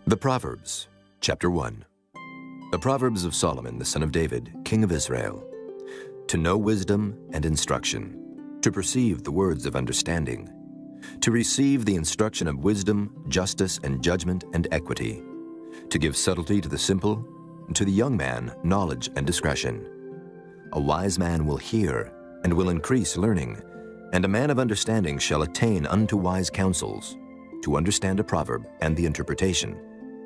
The Proverbs, chapter 1. The Proverbs of Solomon, the son of David, king of Israel. To know wisdom and instruction, to perceive the words of understanding, to receive the instruction of wisdom, justice, and judgment, and equity, to give subtlety to the simple, to the young man knowledge and discretion. A wise man will hear, and will increase learning, and a man of understanding shall attain unto wise counsels, to understand a proverb and the interpretation,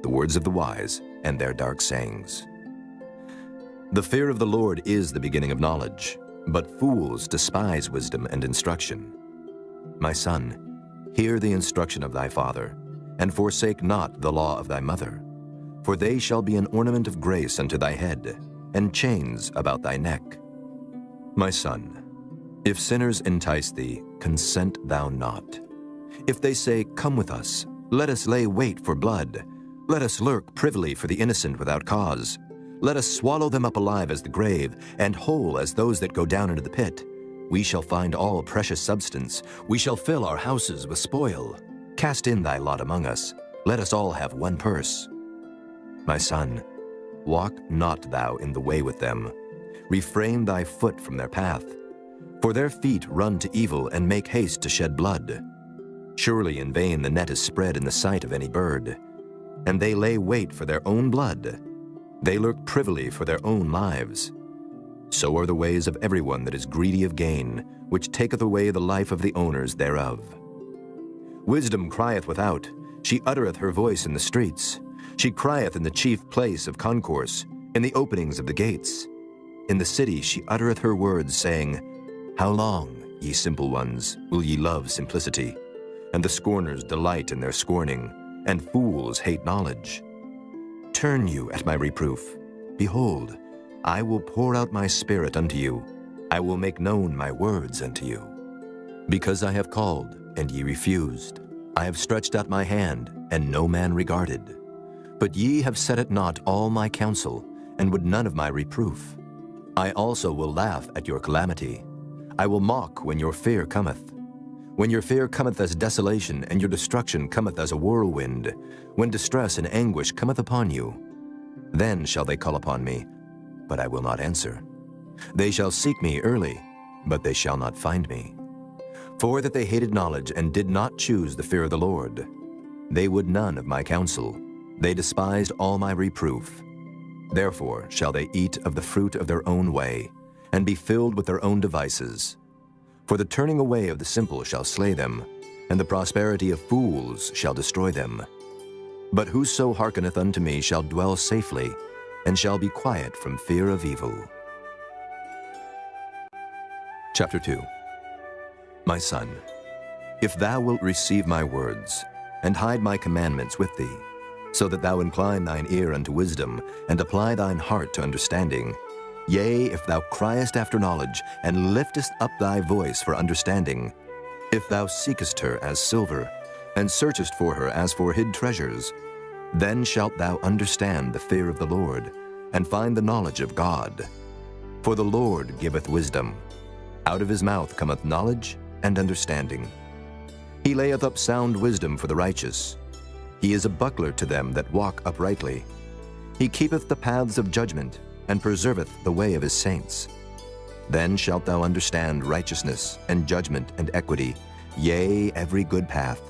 the words of the wise, and their dark sayings. The fear of the Lord is the beginning of knowledge, but fools despise wisdom and instruction. My son, hear the instruction of thy father, and forsake not the law of thy mother, for they shall be an ornament of grace unto thy head, and chains about thy neck. My son, if sinners entice thee, consent thou not. If they say, Come with us, let us lay wait for blood, let us lurk privily for the innocent without cause. Let us swallow them up alive as the grave, and whole as those that go down into the pit. We shall find all precious substance. We shall fill our houses with spoil. Cast in thy lot among us. Let us all have one purse. My son, walk not thou in the way with them. Refrain thy foot from their path. For their feet run to evil and make haste to shed blood. Surely in vain the net is spread in the sight of any bird. And they lay wait for their own blood. They lurk privily for their own lives. So are the ways of everyone that is greedy of gain, which taketh away the life of the owners thereof. Wisdom crieth without, she uttereth her voice in the streets. She crieth in the chief place of concourse, in the openings of the gates. In the city she uttereth her words, saying, How long, ye simple ones, will ye love simplicity? And the scorners delight in their scorning, and fools hate knowledge. Turn you at my reproof. Behold, I will pour out my spirit unto you. I will make known my words unto you. Because I have called, and ye refused. I have stretched out my hand, and no man regarded. But ye have set at naught all my counsel, and would none of my reproof. I also will laugh at your calamity. I will mock when your fear cometh. When your fear cometh as desolation, and your destruction cometh as a whirlwind, when distress and anguish cometh upon you, then shall they call upon me, but I will not answer. They shall seek me early, but they shall not find me. For that they hated knowledge, and did not choose the fear of the Lord. They would none of my counsel. They despised all my reproof. Therefore shall they eat of the fruit of their own way, and be filled with their own devices. For the turning away of the simple shall slay them, and the prosperity of fools shall destroy them. But whoso hearkeneth unto me shall dwell safely, and shall be quiet from fear of evil. Chapter 2. My son, if thou wilt receive my words, and hide my commandments with thee, so that thou incline thine ear unto wisdom, and apply thine heart to understanding, yea, if thou criest after knowledge, and liftest up thy voice for understanding, if thou seekest her as silver, and searchest for her as for hid treasures, then shalt thou understand the fear of the Lord, and find the knowledge of God. For the Lord giveth wisdom. Out of his mouth cometh knowledge and understanding. He layeth up sound wisdom for the righteous. He is a buckler to them that walk uprightly. He keepeth the paths of judgment, and preserveth the way of his saints. Then shalt thou understand righteousness, and judgment, and equity, yea, every good path.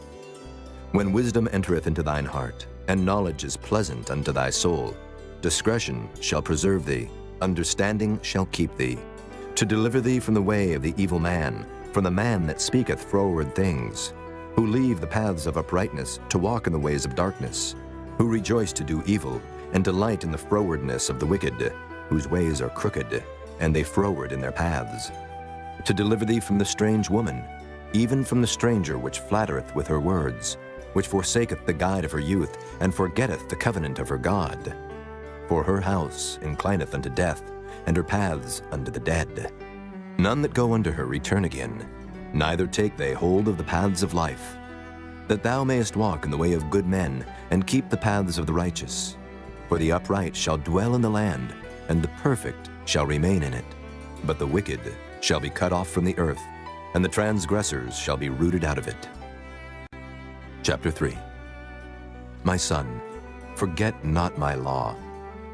When wisdom entereth into thine heart, and knowledge is pleasant unto thy soul, discretion shall preserve thee, understanding shall keep thee, to deliver thee from the way of the evil man, from the man that speaketh froward things, who leave the paths of uprightness to walk in the ways of darkness, who rejoice to do evil, and delight in the frowardness of the wicked, whose ways are crooked, and they froward in their paths. To deliver thee from the strange woman, even from the stranger which flattereth with her words, which forsaketh the guide of her youth, and forgetteth the covenant of her God. For her house inclineth unto death, and her paths unto the dead. None that go unto her return again, neither take they hold of the paths of life. That thou mayest walk in the way of good men, and keep the paths of the righteous. For the upright shall dwell in the land, and the perfect shall remain in it. But the wicked shall be cut off from the earth, and the transgressors shall be rooted out of it. Chapter 3. My son, Forget not my law,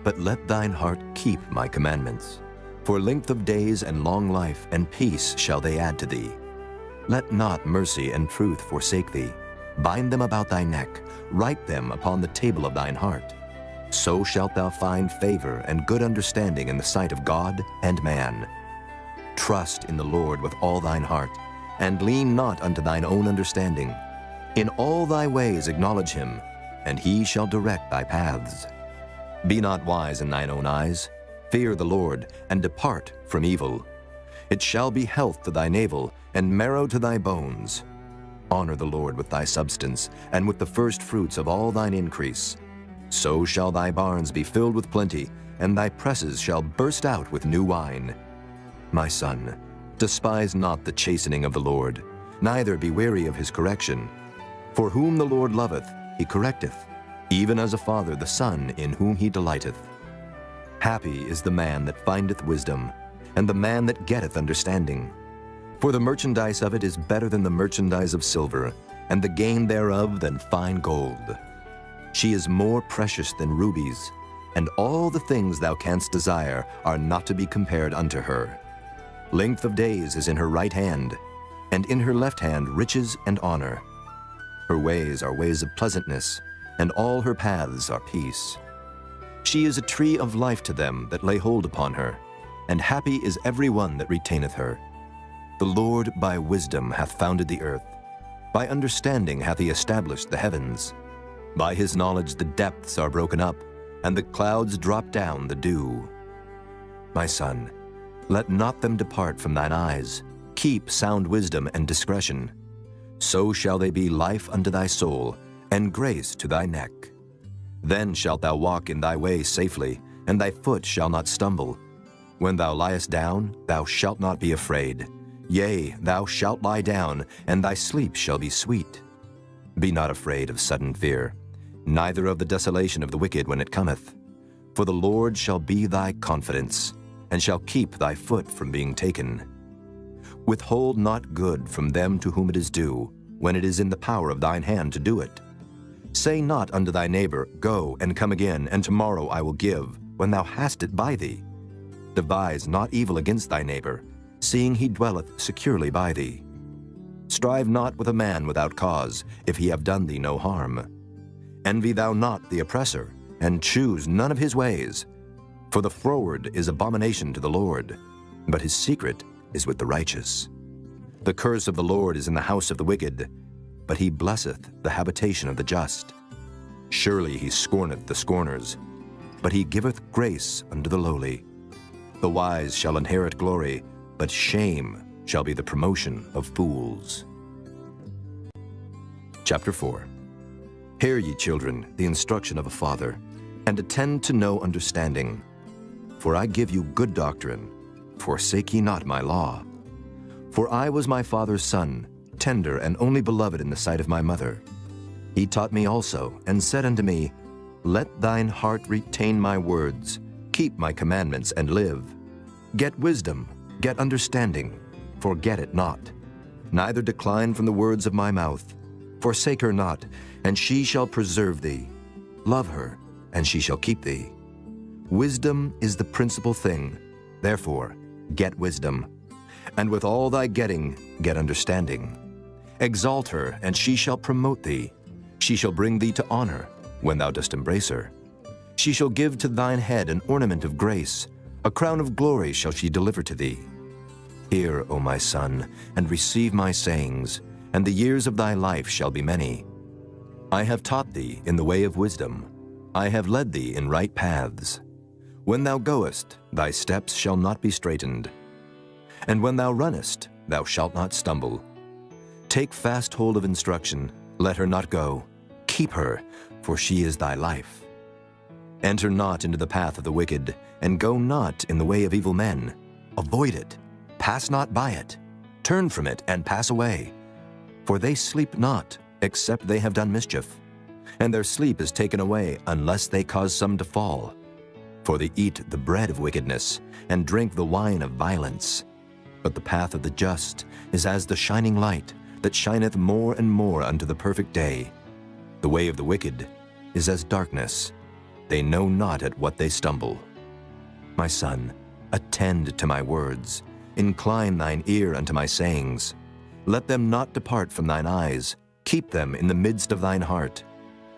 but let thine heart keep my commandments. For length of days and long life and peace shall they add to thee. Let not mercy and truth forsake thee. Bind them about thy neck, write them upon the table of thine heart. So shalt thou find favor and good understanding in the sight of God and man. Trust in the Lord with all thine heart, and lean not unto thine own understanding. In all thy ways acknowledge him, and he shall direct thy paths. Be not wise in thine own eyes. Fear the Lord, and depart from evil. It shall be health to thy navel, and marrow to thy bones. Honor the Lord with thy substance, and with the first fruits of all thine increase. So shall thy barns be filled with plenty, and thy presses shall burst out with new wine. My son, despise not the chastening of the Lord, neither be weary of his correction. For whom the Lord loveth, he correcteth, even as a father the son in whom he delighteth. Happy is the man that findeth wisdom, and the man that getteth understanding. For the merchandise of it is better than the merchandise of silver, and the gain thereof than fine gold. She is more precious than rubies, and all the things thou canst desire are not to be compared unto her. Length of days is in her right hand, and in her left hand riches and honor. Her ways are ways of pleasantness, and all her paths are peace. She is a tree of life to them that lay hold upon her, and happy is every one that retaineth her. The Lord by wisdom hath founded the earth. By understanding hath he established the heavens. By his knowledge the depths are broken up, and the clouds drop down the dew. My son, let not them depart from thine eyes. Keep sound wisdom and discretion. So shall they be life unto thy soul, and grace to thy neck. Then shalt thou walk in thy way safely, and thy foot shall not stumble. When thou liest down, thou shalt not be afraid. Yea, thou shalt lie down, and thy sleep shall be sweet. Be not afraid of sudden fear, neither of the desolation of the wicked when it cometh. For the Lord shall be thy confidence, and shall keep thy foot from being taken. Withhold not good from them to whom it is due, when it is in the power of thine hand to do it. Say not unto thy neighbor, Go and come again, and tomorrow I will give, when thou hast it by thee. Devise not evil against thy neighbor, seeing he dwelleth securely by thee. Strive not with a man without cause, if he have done thee no harm. Envy thou not the oppressor, and choose none of his ways. For the froward is abomination to the Lord, but his secret is with the righteous. The curse of the Lord is in the house of the wicked, but he blesseth the habitation of the just. Surely he scorneth the scorners, but he giveth grace unto the lowly. The wise shall inherit glory, but shame shall be the promotion of fools. Chapter 4. Hear ye, children, the instruction of a father, and attend to know understanding. For I give you good doctrine. Forsake ye not my law. For I was my father's son, tender and only beloved in the sight of my mother. He taught me also, and said unto me, Let thine heart retain my words, keep my commandments, and live. Get wisdom, get understanding, forget it not. Neither decline from the words of my mouth. Forsake her not, and she shall preserve thee. Love her, and she shall keep thee. Wisdom is the principal thing. Therefore, get wisdom. And with all thy getting, get understanding. Exalt her, and she shall promote thee. She shall bring thee to honor, when thou dost embrace her. She shall give to thine head an ornament of grace. A crown of glory shall she deliver to thee. Hear, O my son, and receive my sayings, and the years of thy life shall be many. I have taught thee in the way of wisdom. I have led thee in right paths. When thou goest, thy steps shall not be straitened. And when thou runnest, thou shalt not stumble. Take fast hold of instruction, let her not go. Keep her, for she is thy life. Enter not into the path of the wicked, and go not in the way of evil men. Avoid it, pass not by it. Turn from it, and pass away. For they sleep not, except they have done mischief. And their sleep is taken away, unless they cause some to fall. For they eat the bread of wickedness, and drink the wine of violence. But the path of the just is as the shining light, that shineth more and more unto the perfect day. The way of the wicked is as darkness, they know not at what they stumble. My son, attend to my words, incline thine ear unto my sayings. Let them not depart from thine eyes, keep them in the midst of thine heart.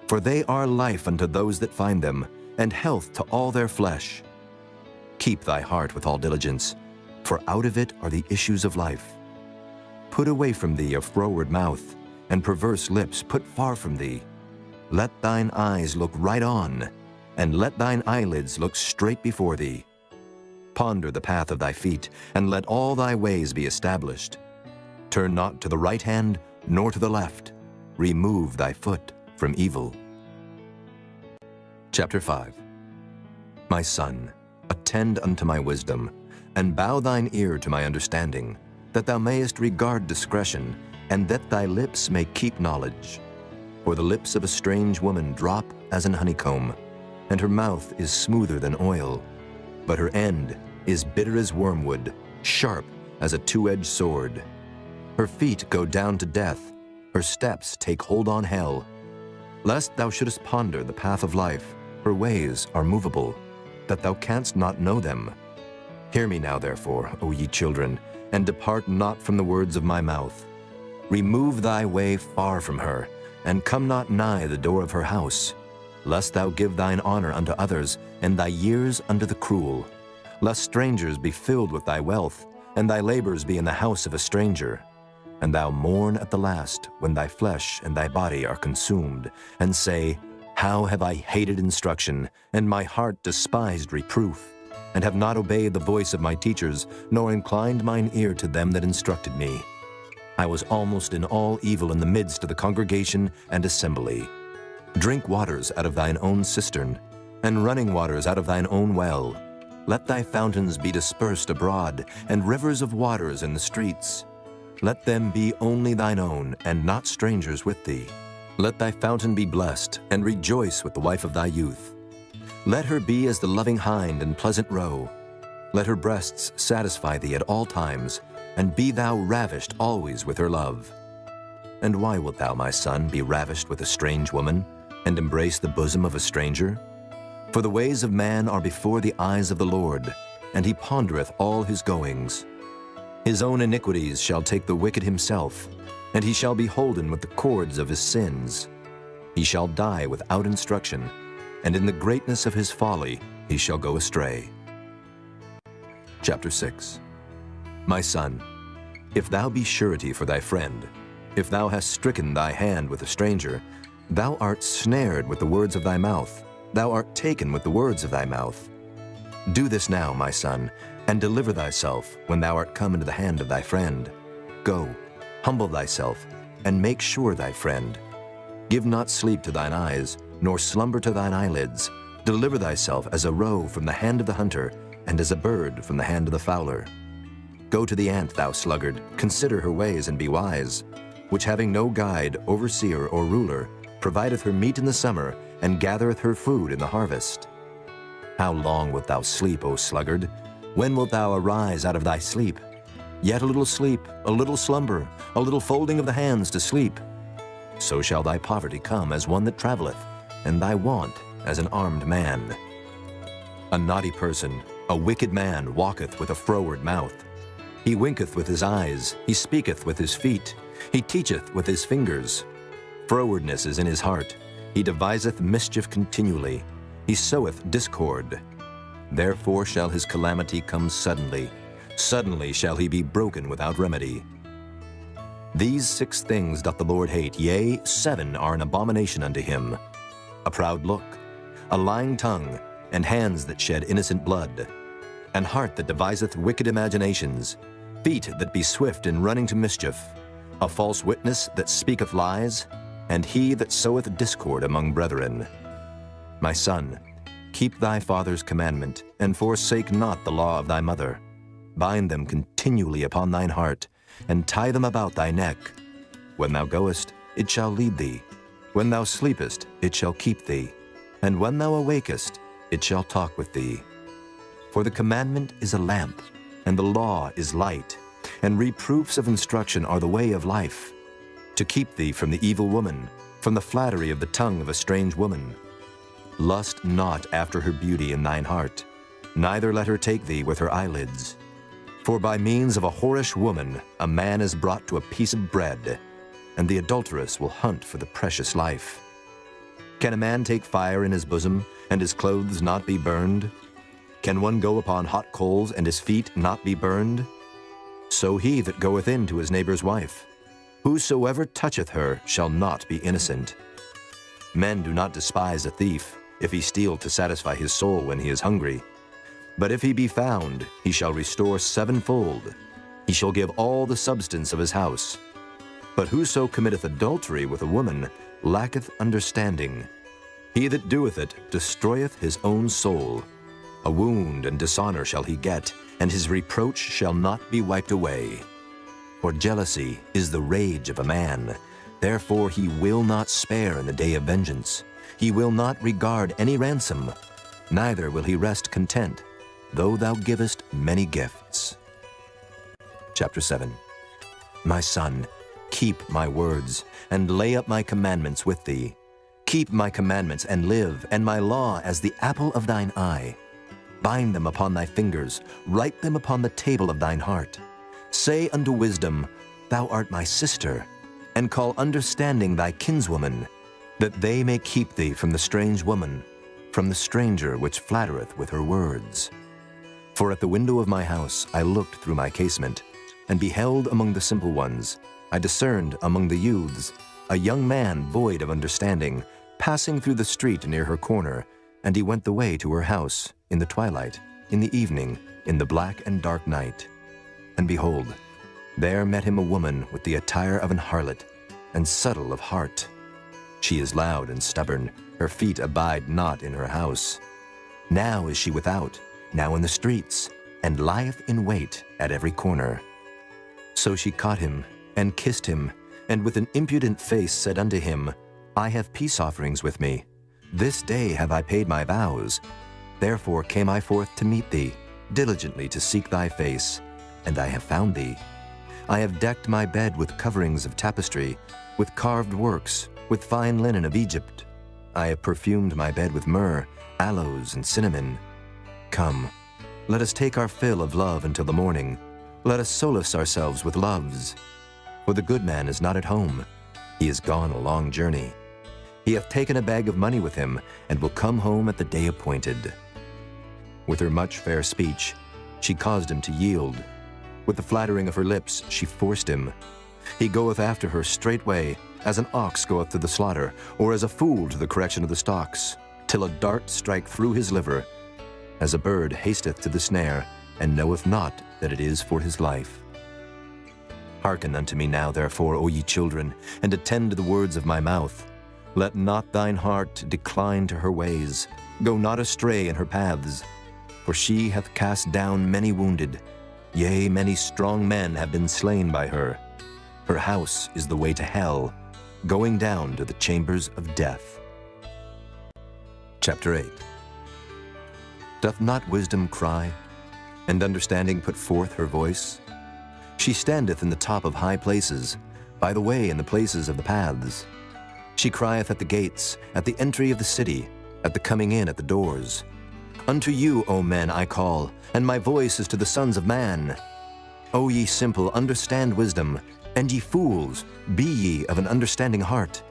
For they are life unto those that find them, and health to all their flesh. Keep thy heart with all diligence, for out of it are the issues of life. Put away from thee a froward mouth, and perverse lips put far from thee. Let thine eyes look right on, and let thine eyelids look straight before thee. Ponder the path of thy feet, and let all thy ways be established. Turn not to the right hand, nor to the left. Remove thy foot from evil. Chapter 5. My son, attend unto my wisdom, and bow thine ear to my understanding, that thou mayest regard discretion, and that thy lips may keep knowledge. For the lips of a strange woman drop as an honeycomb, and her mouth is smoother than oil, but her end is bitter as wormwood, sharp as a two-edged sword. Her feet go down to death, her steps take hold on hell. Lest thou shouldest ponder the path of life, her ways are movable, that thou canst not know them. Hear me now, therefore, O ye children, and depart not from the words of my mouth. Remove thy way far from her, and come not nigh the door of her house, lest thou give thine honor unto others, and thy years unto the cruel. Lest strangers be filled with thy wealth, and thy labors be in the house of a stranger. And thou mourn at the last, when thy flesh and thy body are consumed, and say, How have I hated instruction, and my heart despised reproof, and have not obeyed the voice of my teachers, nor inclined mine ear to them that instructed me. I was almost in all evil in the midst of the congregation and assembly. Drink waters out of thine own cistern, and running waters out of thine own well. Let thy fountains be dispersed abroad, and rivers of waters in the streets. Let them be only thine own, and not strangers with thee. Let thy fountain be blessed, and rejoice with the wife of thy youth. Let her be as the loving hind and pleasant roe. Let her breasts satisfy thee at all times, and be thou ravished always with her love. And why wilt thou, my son, be ravished with a strange woman, and embrace the bosom of a stranger? For the ways of man are before the eyes of the Lord, and he pondereth all his goings. His own iniquities shall take the wicked himself, and he shall be holden with the cords of his sins. He shall die without instruction, and in the greatness of his folly he shall go astray. Chapter 6. My son, if thou be surety for thy friend, if thou hast stricken thy hand with a stranger, thou art snared with the words of thy mouth, thou art taken with the words of thy mouth. Do this now, my son, and deliver thyself when thou art come into the hand of thy friend. Go, humble thyself, and make sure thy friend. Give not sleep to thine eyes, nor slumber to thine eyelids. Deliver thyself as a roe from the hand of the hunter, and as a bird from the hand of the fowler. Go to the ant, thou sluggard, consider her ways and be wise, which having no guide, overseer, or ruler, provideth her meat in the summer, and gathereth her food in the harvest. How long wilt thou sleep, O sluggard? When wilt thou arise out of thy sleep? Yet a little sleep, a little slumber, a little folding of the hands to sleep. So shall thy poverty come as one that travelleth, and thy want as an armed man. A naughty person, a wicked man, walketh with a froward mouth. He winketh with his eyes, he speaketh with his feet, he teacheth with his fingers. Frowardness is in his heart, he deviseth mischief continually, he soweth discord. Therefore shall his calamity come suddenly, suddenly shall he be broken without remedy. These 6 things doth the Lord hate, yea, 7 are an abomination unto him: a proud look, a lying tongue, and hands that shed innocent blood, an heart that deviseth wicked imaginations, feet that be swift in running to mischief, a false witness that speaketh lies, and he that soweth discord among brethren. My son, keep thy father's commandment, and forsake not the law of thy mother. Bind them continually upon thine heart, and tie them about thy neck. When thou goest, it shall lead thee. When thou sleepest, it shall keep thee. And when thou awakest, it shall talk with thee. For the commandment is a lamp, and the law is light, and reproofs of instruction are the way of life, to keep thee from the evil woman, from the flattery of the tongue of a strange woman. Lust not after her beauty in thine heart, neither let her take thee with her eyelids. For by means of a whorish woman a man is brought to a piece of bread, and the adulteress will hunt for the precious life. Can a man take fire in his bosom, and his clothes not be burned? Can one go upon hot coals, and his feet not be burned? So he that goeth in to his neighbor's wife, whosoever toucheth her shall not be innocent. Men do not despise a thief, if he steal to satisfy his soul when he is hungry. But if he be found, he shall restore sevenfold. He shall give all the substance of his house. But whoso committeth adultery with a woman lacketh understanding. He that doeth it destroyeth his own soul. A wound and dishonor shall he get, and his reproach shall not be wiped away. For jealousy is the rage of a man. Therefore he will not spare in the day of vengeance. He will not regard any ransom, neither will he rest content, though thou givest many gifts. Chapter 7. My son, keep my words, and lay up my commandments with thee. Keep my commandments and live, and my law as the apple of thine eye. Bind them upon thy fingers, write them upon the table of thine heart. Say unto wisdom, Thou art my sister, and call understanding thy kinswoman, that they may keep thee from the strange woman, from the stranger which flattereth with her words. For at the window of my house I looked through my casement, and beheld among the simple ones, I discerned among the youths, a young man void of understanding, passing through the street near her corner, and he went the way to her house, in the twilight, in the evening, in the black and dark night. And behold, there met him a woman with the attire of an harlot, and subtle of heart. She is loud and stubborn, her feet abide not in her house. Now is she without, now in the streets, and lieth in wait at every corner. So she caught him, and kissed him, and with an impudent face said unto him, I have peace offerings with me. This day have I paid my vows. Therefore came I forth to meet thee, diligently to seek thy face, and I have found thee. I have decked my bed with coverings of tapestry, with carved works, with fine linen of Egypt. I have perfumed my bed with myrrh, aloes, and cinnamon. Come, let us take our fill of love until the morning. Let us solace ourselves with loves. For the good man is not at home. He is gone a long journey. He hath taken a bag of money with him, and will come home at the day appointed. With her much fair speech, she caused him to yield. With the flattering of her lips, she forced him. He goeth after her straightway, as an ox goeth to the slaughter, or as a fool to the correction of the stocks, till a dart strike through his liver, as a bird hasteth to the snare, and knoweth not that it is for his life. Hearken unto me now, therefore, O ye children, and attend to the words of my mouth. Let not thine heart decline to her ways. Go not astray in her paths. For she hath cast down many wounded. Yea, many strong men have been slain by her. Her house is the way to hell, going down to the chambers of death. Chapter 8. Doth not wisdom cry, and understanding put forth her voice? She standeth in the top of high places, by the way in the places of the paths. She crieth at the gates, at the entry of the city, at the coming in at the doors. Unto you, O men, I call, and my voice is to the sons of man. O ye simple, understand wisdom, and ye fools, be ye of an understanding heart.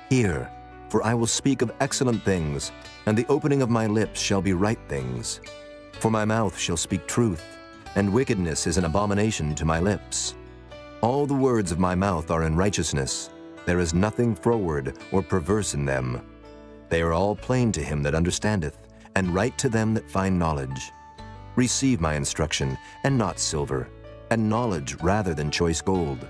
Hear, for I will speak of excellent things, and the opening of my lips shall be right things. For my mouth shall speak truth, and wickedness is an abomination to my lips. All the words of my mouth are in righteousness. There is nothing froward or perverse in them. They are all plain to him that understandeth, and right to them that find knowledge. Receive my instruction, and not silver, and knowledge rather than choice gold.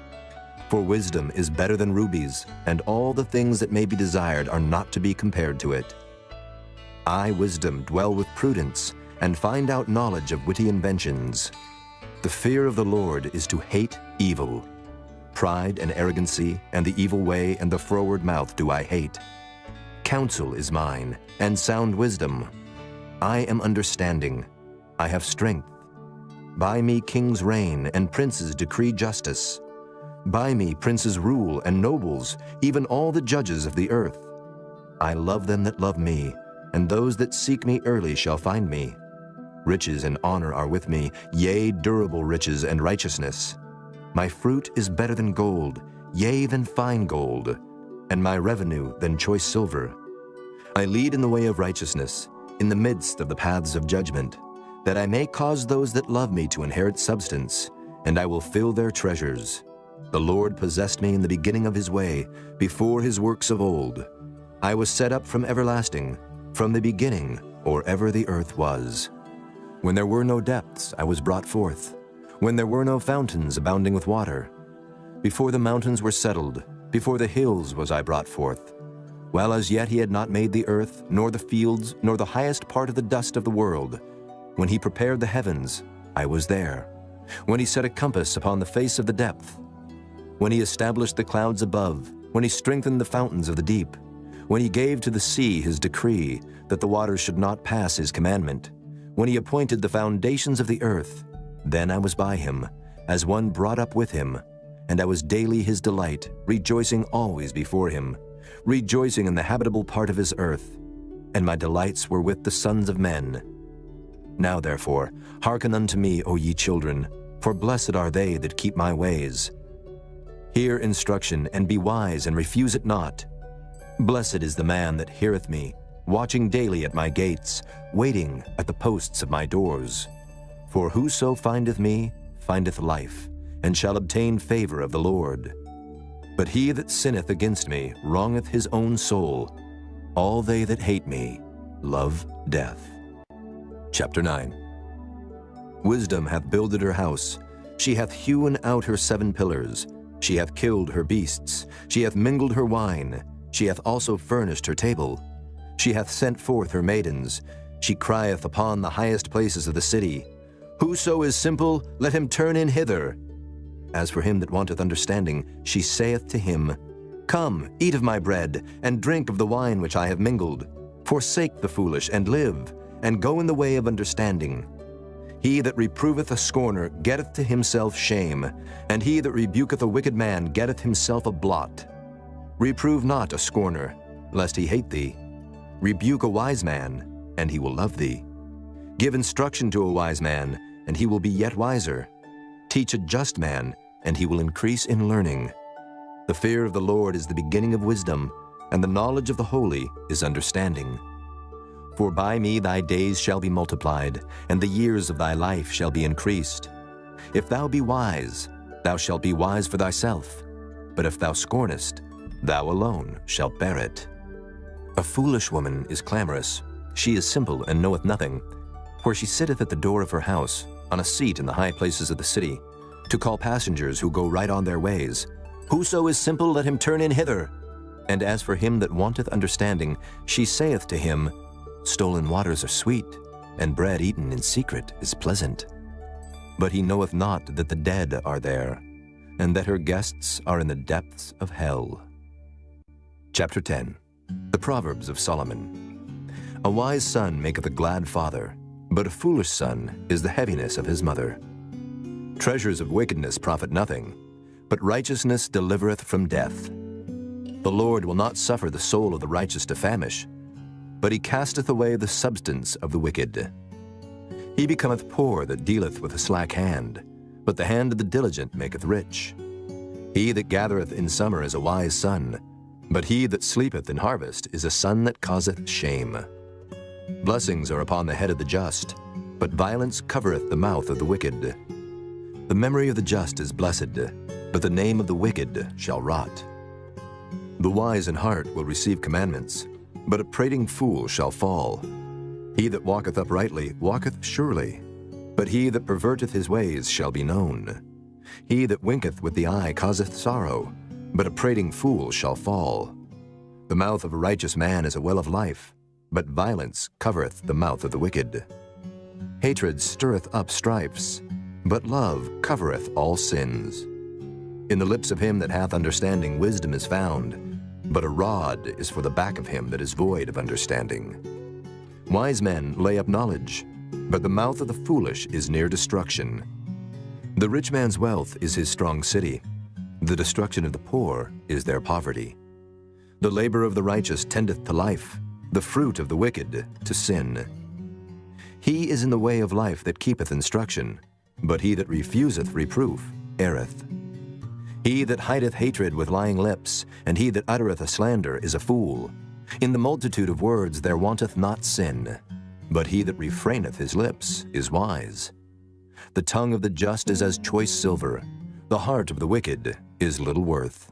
For wisdom is better than rubies, and all the things that may be desired are not to be compared to it. I, wisdom, dwell with prudence, and find out knowledge of witty inventions. The fear of the Lord is to hate evil. Pride and arrogancy, and the evil way, and the froward mouth do I hate. Counsel is mine, and sound wisdom. I am understanding. I have strength. By me kings reign, and princes decree justice. By me princes rule, and nobles, even all the judges of the earth. I love them that love me, and those that seek me early shall find me. Riches and honor are with me, yea, durable riches and righteousness. My fruit is better than gold, yea, than fine gold, and my revenue than choice silver. I lead in the way of righteousness, in the midst of the paths of judgment, that I may cause those that love me to inherit substance, and I will fill their treasures. The Lord possessed me in the beginning of his way, before his works of old. I was set up from everlasting, from the beginning, or ever the earth was. When there were no depths, I was brought forth, when there were no fountains abounding with water. Before the mountains were settled, before the hills was I brought forth. While as yet he had not made the earth, nor the fields, nor the highest part of the dust of the world. When he prepared the heavens, I was there. When he set a compass upon the face of the depth. When he established the clouds above, when he strengthened the fountains of the deep. When he gave to the sea his decree, that the waters should not pass his commandment. When he appointed the foundations of the earth, then I was by him, as one brought up with him, and I was daily his delight, rejoicing always before him, rejoicing in the habitable part of his earth, and my delights were with the sons of men. Now therefore, hearken unto me, O ye children, for blessed are they that keep my ways. Hear instruction, and be wise, and refuse it not. Blessed is the man that heareth me, watching daily at my gates, waiting at the posts of my doors. For whoso findeth me, findeth life, and shall obtain favor of the Lord. But he that sinneth against me wrongeth his own soul. All they that hate me love death. Chapter 9. Wisdom hath builded her house. She hath hewn out her 7 pillars. She hath killed her beasts. She hath mingled her wine. She hath also furnished her table. She hath sent forth her maidens. She crieth upon the highest places of the city. Whoso is simple, let him turn in hither. As for him that wanteth understanding, she saith to him, Come, eat of my bread, and drink of the wine which I have mingled. Forsake the foolish, and live, and go in the way of understanding. He that reproveth a scorner getteth to himself shame, and he that rebuketh a wicked man getteth himself a blot. Reprove not a scorner, lest he hate thee. Rebuke a wise man, and he will love thee. Give instruction to a wise man, and he will be yet wiser. Teach a just man, and he will increase in learning. The fear of the Lord is the beginning of wisdom, and the knowledge of the holy is understanding. For by me thy days shall be multiplied, and the years of thy life shall be increased. If thou be wise, thou shalt be wise for thyself. But if thou scornest, thou alone shalt bear it. A foolish woman is clamorous. She is simple and knoweth nothing. For she sitteth at the door of her house, on a seat in the high places of the city, to call passengers who go right on their ways. Whoso is simple, let him turn in hither. And as for him that wanteth understanding, she saith to him, Stolen waters are sweet, and bread eaten in secret is pleasant. But he knoweth not that the dead are there, and that her guests are in the depths of hell. Chapter 10. The Proverbs of Solomon. A wise son maketh a glad father, but a foolish son is the heaviness of his mother. Treasures of wickedness profit nothing, but righteousness delivereth from death. The Lord will not suffer the soul of the righteous to famish, but he casteth away the substance of the wicked. He becometh poor that dealeth with a slack hand, but the hand of the diligent maketh rich. He that gathereth in summer is a wise son, but he that sleepeth in harvest is a son that causeth shame. Blessings are upon the head of the just, but violence covereth the mouth of the wicked. The memory of the just is blessed, but the name of the wicked shall rot. The wise in heart will receive commandments, but a prating fool shall fall. He that walketh uprightly walketh surely, but he that perverteth his ways shall be known. He that winketh with the eye causeth sorrow, but a prating fool shall fall. The mouth of a righteous man is a well of life, but violence covereth the mouth of the wicked. Hatred stirreth up strifes, but love covereth all sins. In the lips of him that hath understanding wisdom is found, but a rod is for the back of him that is void of understanding. Wise men lay up knowledge, but the mouth of the foolish is near destruction. The rich man's wealth is his strong city. The destruction of the poor is their poverty. The labor of the righteous tendeth to life, the fruit of the wicked to sin. He is in the way of life that keepeth instruction, but he that refuseth reproof erreth. He that hideth hatred with lying lips, and he that uttereth a slander is a fool. In the multitude of words there wanteth not sin, but he that refraineth his lips is wise. The tongue of the just is as choice silver, the heart of the wicked is little worth.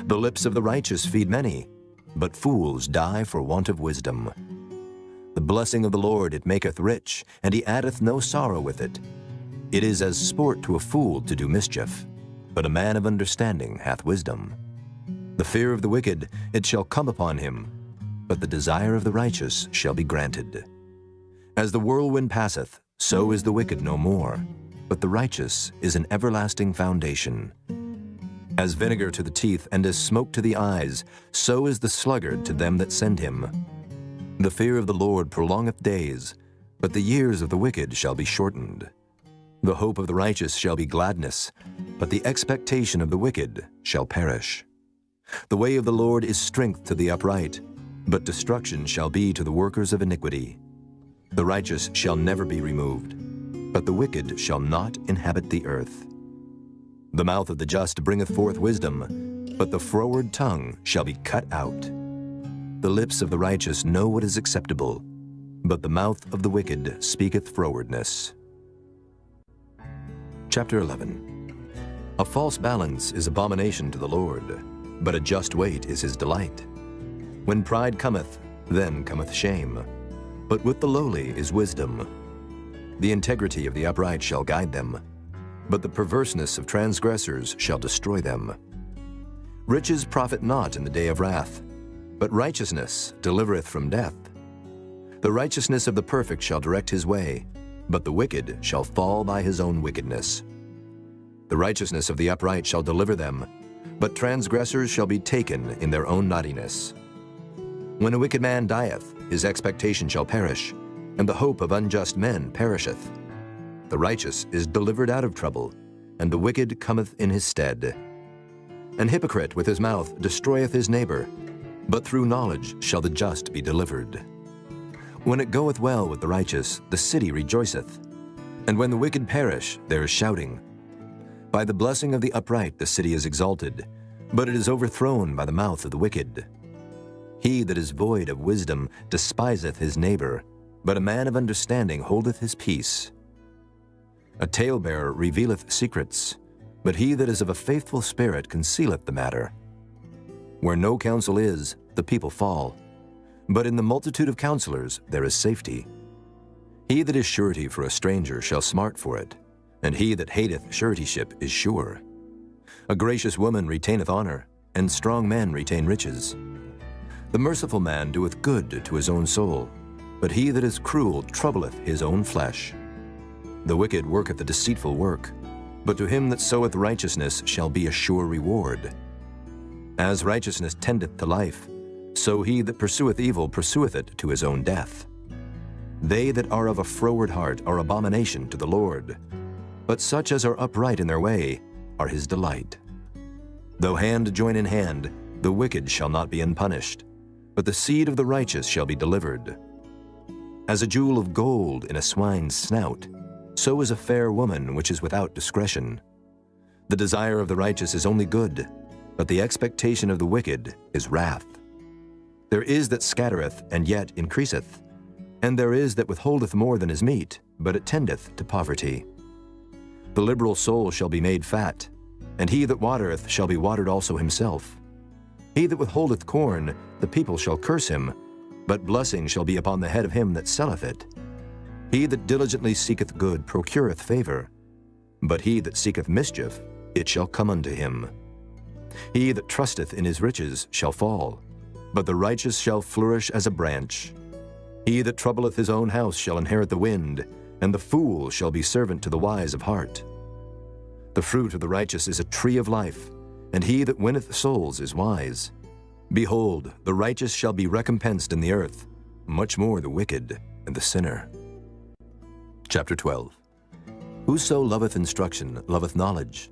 The lips of the righteous feed many, but fools die for want of wisdom. The blessing of the Lord it maketh rich, and he addeth no sorrow with it. It is as sport to a fool to do mischief, but a man of understanding hath wisdom. The fear of the wicked it shall come upon him, but the desire of the righteous shall be granted. As the whirlwind passeth, so is the wicked no more, but the righteous is an everlasting foundation. As vinegar to the teeth and as smoke to the eyes, so is the sluggard to them that send him. The fear of the Lord prolongeth days, but the years of the wicked shall be shortened. The hope of the righteous shall be gladness, but the expectation of the wicked shall perish. The way of the Lord is strength to the upright, but destruction shall be to the workers of iniquity. The righteous shall never be removed, but the wicked shall not inhabit the earth. The mouth of the just bringeth forth wisdom, but the froward tongue shall be cut out. The lips of the righteous know what is acceptable, but the mouth of the wicked speaketh frowardness. Chapter 11. A false balance is abomination to the Lord, but a just weight is his delight. When pride cometh, then cometh shame, but with the lowly is wisdom. The integrity of the upright shall guide them, but the perverseness of transgressors shall destroy them. Riches profit not in the day of wrath, but righteousness delivereth from death. The righteousness of the perfect shall direct his way, but the wicked shall fall by his own wickedness. The righteousness of the upright shall deliver them, but transgressors shall be taken in their own naughtiness. When a wicked man dieth, his expectation shall perish, and the hope of unjust men perisheth. The righteous is delivered out of trouble, and the wicked cometh in his stead. An hypocrite with his mouth destroyeth his neighbor, but through knowledge shall the just be delivered. When it goeth well with the righteous, the city rejoiceth, and when the wicked perish, there is shouting. By the blessing of the upright the city is exalted, but it is overthrown by the mouth of the wicked. He that is void of wisdom despiseth his neighbor, but a man of understanding holdeth his peace. A talebearer revealeth secrets, but he that is of a faithful spirit concealeth the matter. Where no counsel is, the people fall, but in the multitude of counselors there is safety. He that is surety for a stranger shall smart for it, and he that hateth suretyship is sure. A gracious woman retaineth honor, and strong men retain riches. The merciful man doeth good to his own soul, but he that is cruel troubleth his own flesh. The wicked worketh a deceitful work, but to him that soweth righteousness shall be a sure reward. As righteousness tendeth to life, so he that pursueth evil pursueth it to his own death. They that are of a froward heart are abomination to the Lord, but such as are upright in their way are his delight. Though hand join in hand, the wicked shall not be unpunished, but the seed of the righteous shall be delivered. As a jewel of gold in a swine's snout, so is a fair woman which is without discretion. The desire of the righteous is only good, but the expectation of the wicked is wrath. There is that scattereth, and yet increaseth, and there is that withholdeth more than is meet, but it tendeth to poverty. The liberal soul shall be made fat, and he that watereth shall be watered also himself. He that withholdeth corn, the people shall curse him, but blessing shall be upon the head of him that selleth it. He that diligently seeketh good procureth favor, but he that seeketh mischief, it shall come unto him. He that trusteth in his riches shall fall, but the righteous shall flourish as a branch. He that troubleth his own house shall inherit the wind, and the fool shall be servant to the wise of heart. The fruit of the righteous is a tree of life, and he that winneth souls is wise. Behold, the righteous shall be recompensed in the earth, much more the wicked and the sinner. Chapter 12. Whoso loveth instruction loveth knowledge,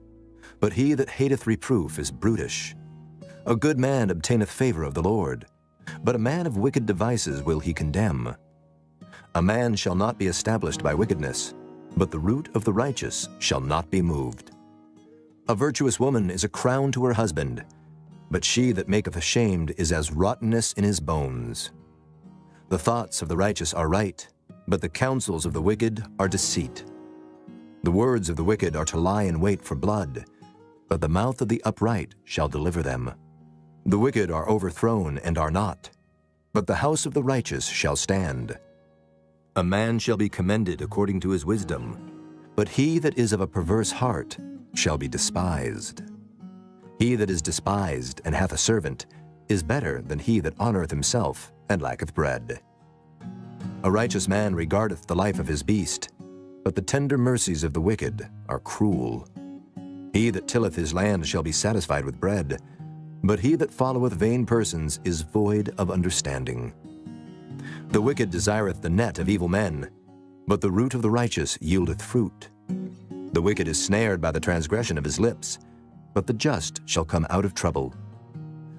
but he that hateth reproof is brutish. A good man obtaineth favor of the Lord, But a man of wicked devices will he condemn. A man shall not be established by wickedness, but the root of the righteous shall not be moved. A virtuous woman is a crown to her husband, but she that maketh ashamed is as rottenness in his bones. The thoughts of the righteous are right, but the counsels of the wicked are deceit. The words of the wicked are to lie in wait for blood, but the mouth of the upright shall deliver them. The wicked are overthrown and are not, but the house of the righteous shall stand. A man shall be commended according to his wisdom, but he that is of a perverse heart shall be despised. He that is despised and hath a servant is better than he that honoureth himself and lacketh bread. A righteous man regardeth the life of his beast, but the tender mercies of the wicked are cruel. He that tilleth his land shall be satisfied with bread, but he that followeth vain persons is void of understanding. The wicked desireth the net of evil men, but the root of the righteous yieldeth fruit. The wicked is snared by the transgression of his lips, but the just shall come out of trouble.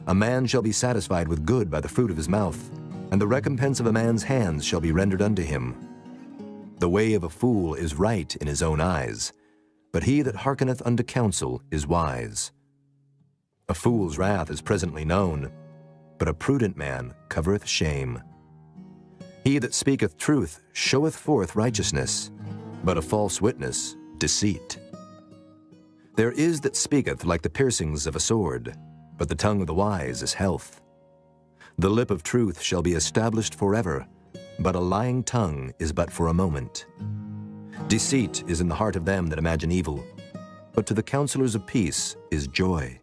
A man shall be satisfied with good by the fruit of his mouth, and the recompense of a man's hands shall be rendered unto him. The way of a fool is right in his own eyes, but he that hearkeneth unto counsel is wise. A fool's wrath is presently known, but a prudent man covereth shame. He that speaketh truth showeth forth righteousness, but a false witness deceit. There is that speaketh like the piercings of a sword, but the tongue of the wise is health. The lip of truth shall be established forever, but a lying tongue is but for a moment. Deceit is in the heart of them that imagine evil, but to the counselors of peace is joy.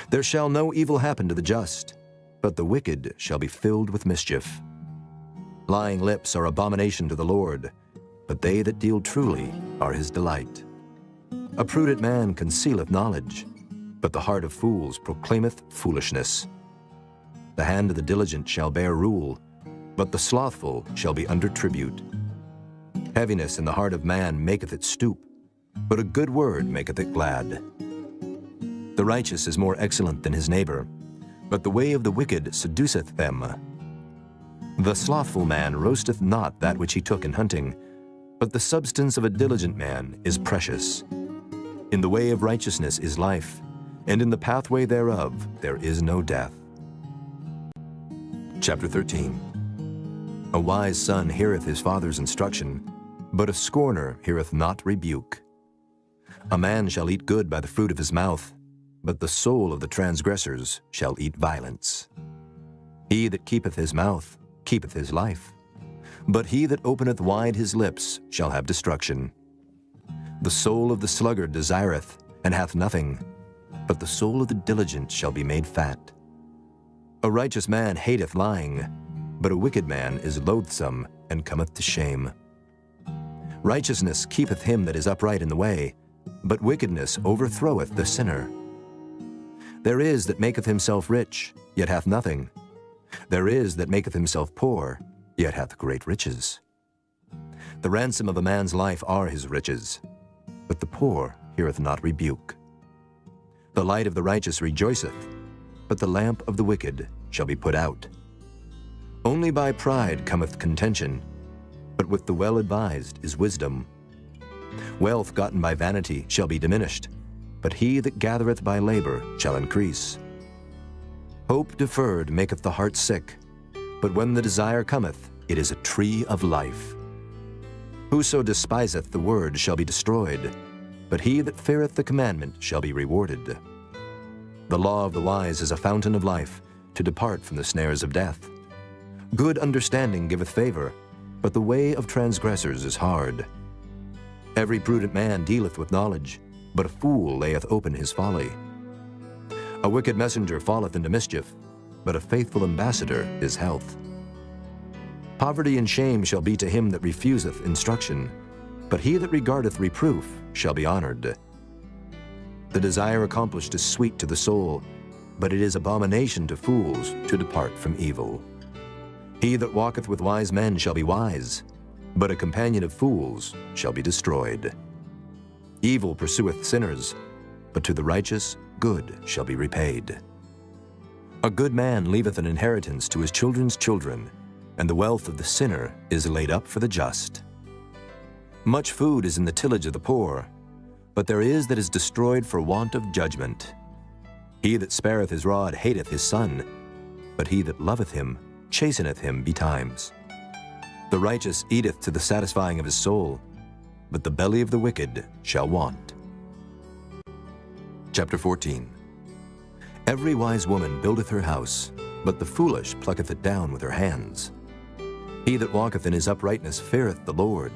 There shall no evil happen to the just, but the wicked shall be filled with mischief. Lying lips are abomination to the Lord, but they that deal truly are his delight. A prudent man concealeth knowledge, but the heart of fools proclaimeth foolishness. The hand of the diligent shall bear rule, but the slothful shall be under tribute. Heaviness in the heart of man maketh it stoop, but a good word maketh it glad. The righteous is more excellent than his neighbor, but the way of the wicked seduceth them. The slothful man roasteth not that which he took in hunting, but the substance of a diligent man is precious. In the way of righteousness is life, and in the pathway thereof there is no death. Chapter 13. A wise son heareth his father's instruction, but a scorner heareth not rebuke. A man shall eat good by the fruit of his mouth, but the soul of the transgressors shall eat violence. He that keepeth his mouth keepeth his life, but he that openeth wide his lips shall have destruction. The soul of the sluggard desireth, and hath nothing, but the soul of the diligent shall be made fat. A righteous man hateth lying, but a wicked man is loathsome and cometh to shame. Righteousness keepeth him that is upright in the way, but wickedness overthroweth the sinner. There is that maketh himself rich, yet hath nothing. There is that maketh himself poor, yet hath great riches. The ransom of a man's life are his riches, but the poor heareth not rebuke. The light of the righteous rejoiceth, but the lamp of the wicked shall be put out. Only by pride cometh contention, but with the well-advised is wisdom. Wealth gotten by vanity shall be diminished, but he that gathereth by labor shall increase. Hope deferred maketh the heart sick, but when the desire cometh, it is a tree of life. Whoso despiseth the word shall be destroyed, but he that feareth the commandment shall be rewarded. The law of the wise is a fountain of life, to depart from the snares of death. Good understanding giveth favor, but the way of transgressors is hard. Every prudent man dealeth with knowledge, but a fool layeth open his folly. A wicked messenger falleth into mischief, but a faithful ambassador is health. Poverty and shame shall be to him that refuseth instruction, but he that regardeth reproof shall be honored. The desire accomplished is sweet to the soul, but it is abomination to fools to depart from evil. He that walketh with wise men shall be wise, but a companion of fools shall be destroyed. Evil pursueth sinners, but to the righteous good shall be repaid. A good man leaveth an inheritance to his children's children, and the wealth of the sinner is laid up for the just. Much food is in the tillage of the poor, but there is that is destroyed for want of judgment. He that spareth his rod hateth his son, but he that loveth him chasteneth him betimes. The righteous eateth to the satisfying of his soul, but the belly of the wicked shall want. Chapter 14. Every wise woman buildeth her house, but the foolish plucketh it down with her hands. He that walketh in his uprightness feareth the Lord,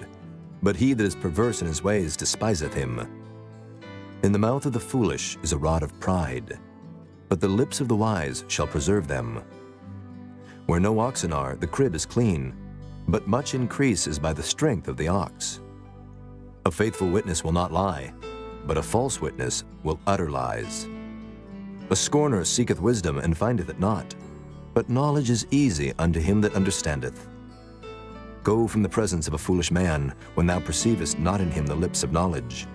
but he that is perverse in his ways despiseth him. In the mouth of the foolish is a rod of pride, but the lips of the wise shall preserve them. Where no oxen are, the crib is clean, but much increase is by the strength of the ox. A faithful witness will not lie, but a false witness will utter lies. A scorner seeketh wisdom and findeth it not, but knowledge is easy unto him that understandeth. Go from the presence of a foolish man, when thou perceivest not in him the lips of knowledge.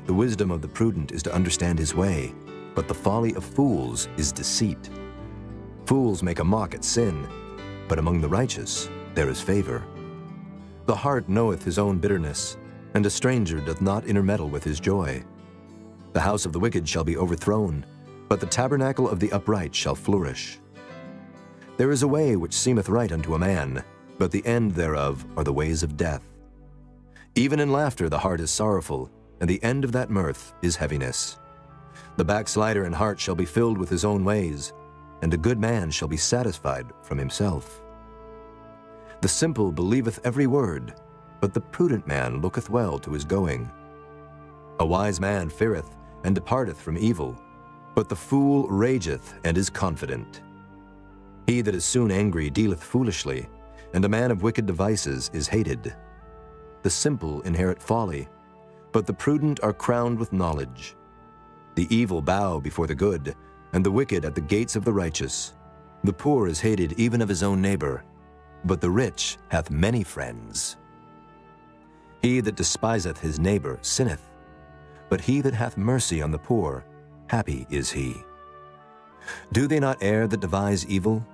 The wisdom of the prudent is to understand his way, but the folly of fools is deceit. Fools make a mock at sin, but among the righteous there is favor. The heart knoweth his own bitterness, and a stranger doth not intermeddle with his joy. The house of the wicked shall be overthrown, but the tabernacle of the upright shall flourish. There is a way which seemeth right unto a man, but the end thereof are the ways of death. Even in laughter the heart is sorrowful, and the end of that mirth is heaviness. The backslider in heart shall be filled with his own ways, and a good man shall be satisfied from himself. The simple believeth every word, but the prudent man looketh well to his going. A wise man feareth and departeth from evil, but the fool rageth and is confident. He that is soon angry dealeth foolishly, and a man of wicked devices is hated. The simple inherit folly, but the prudent are crowned with knowledge. The evil bow before the good, and the wicked at the gates of the righteous. The poor is hated even of his own neighbor, but the rich hath many friends. He that despiseth his neighbor sinneth, but he that hath mercy on the poor, happy is he. Do they not err that devise evil?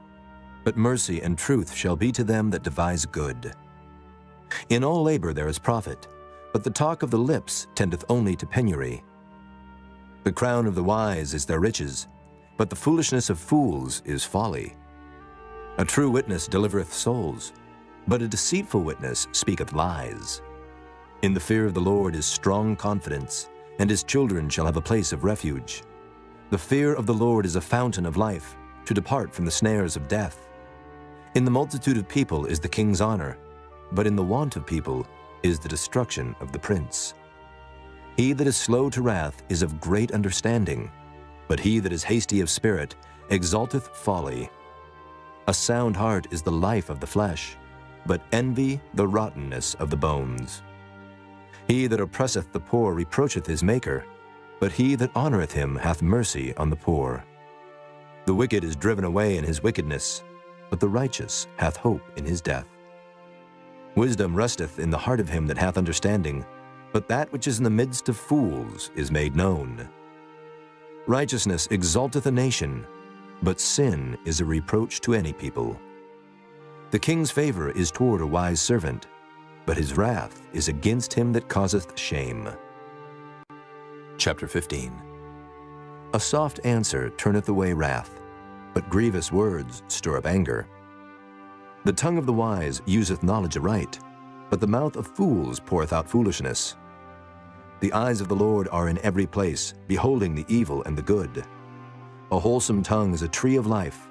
But mercy and truth shall be to them that devise good. In all labor there is profit, but the talk of the lips tendeth only to penury. The crown of the wise is their riches, but the foolishness of fools is folly. A true witness delivereth souls, but a deceitful witness speaketh lies. In the fear of the Lord is strong confidence, and his children shall have a place of refuge. The fear of the Lord is a fountain of life, to depart from the snares of death. In the multitude of people is the king's honor, but in the want of people is the destruction of the prince. He that is slow to wrath is of great understanding, but he that is hasty of spirit exalteth folly. A sound heart is the life of the flesh, but envy the rottenness of the bones. He that oppresseth the poor reproacheth his Maker, but he that honoreth him hath mercy on the poor. The wicked is driven away in his wickedness, but the righteous hath hope in his death. Wisdom resteth in the heart of him that hath understanding, but that which is in the midst of fools is made known. Righteousness exalteth a nation, but sin is a reproach to any people. The king's favor is toward a wise servant, but his wrath is against him that causeth shame. Chapter 15. A soft answer turneth away wrath, but grievous words stir up anger. The tongue of the wise useth knowledge aright, but the mouth of fools poureth out foolishness. The eyes of the Lord are in every place, beholding the evil and the good. A wholesome tongue is a tree of life,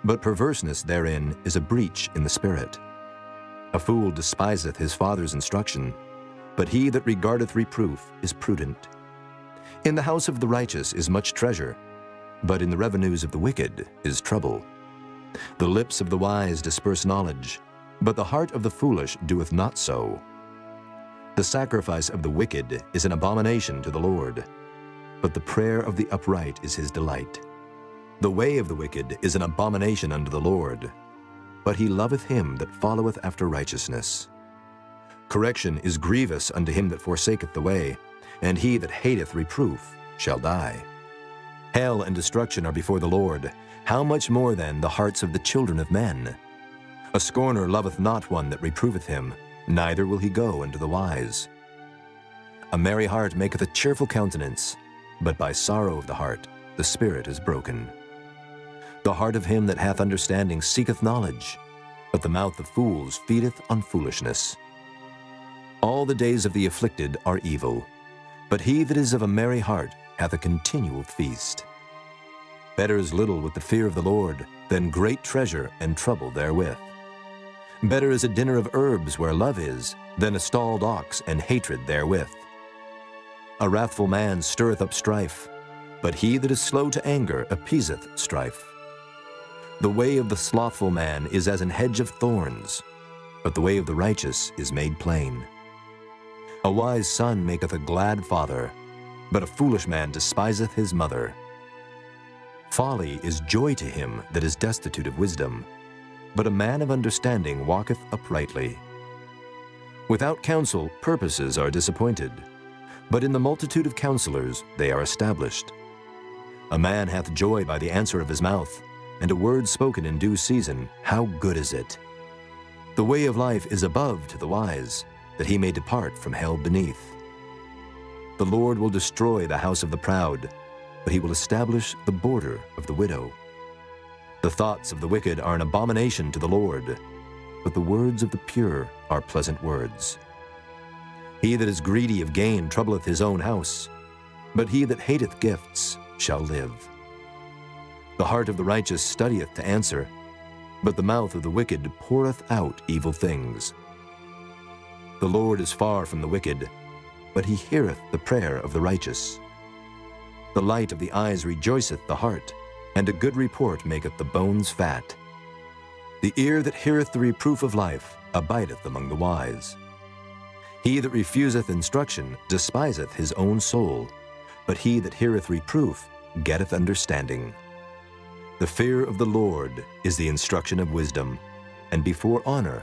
but perverseness therein is a breach in the spirit. A fool despiseth his father's instruction, but he that regardeth reproof is prudent. In the house of the righteous is much treasure, but in the revenues of the wicked is trouble. The lips of the wise disperse knowledge, but the heart of the foolish doeth not so. The sacrifice of the wicked is an abomination to the Lord, but the prayer of the upright is his delight. The way of the wicked is an abomination unto the Lord, but he loveth him that followeth after righteousness. Correction is grievous unto him that forsaketh the way, and he that hateth reproof shall die. Hell and destruction are before the Lord, How much more then the hearts of the children of men? A scorner loveth not one that reproveth him, neither will he go unto the wise. A merry heart maketh a cheerful countenance, but by sorrow of the heart the spirit is broken. The heart of him that hath understanding seeketh knowledge, but the mouth of fools feedeth on foolishness. All the days of the afflicted are evil, but he that is of a merry heart hath a continual feast. Better is little with the fear of the Lord than great treasure and trouble therewith. Better is a dinner of herbs where love is than a stalled ox and hatred therewith. A wrathful man stirreth up strife, but he that is slow to anger appeaseth strife. The way of the slothful man is as an hedge of thorns, but the way of the righteous is made plain. A wise son maketh a glad father, but a foolish man despiseth his mother. Folly is joy to him that is destitute of wisdom, but a man of understanding walketh uprightly. Without counsel purposes are disappointed, but in the multitude of counselors they are established. A man hath joy by the answer of his mouth, and a word spoken in due season, how good is it! The way of life is above to the wise, that he may depart from hell beneath. The Lord will destroy the house of the proud, but he will establish the border of the widow. The thoughts of the wicked are an abomination to the Lord, but the words of the pure are pleasant words. He that is greedy of gain troubleth his own house, but he that hateth gifts shall live. The heart of the righteous studieth to answer, but the mouth of the wicked poureth out evil things. The Lord is far from the wicked, but he heareth the prayer of the righteous. The light of the eyes rejoiceth the heart, and a good report maketh the bones fat. The ear that heareth the reproof of life abideth among the wise. He that refuseth instruction despiseth his own soul, but he that heareth reproof getteth understanding. The fear of the Lord is the instruction of wisdom, and before honor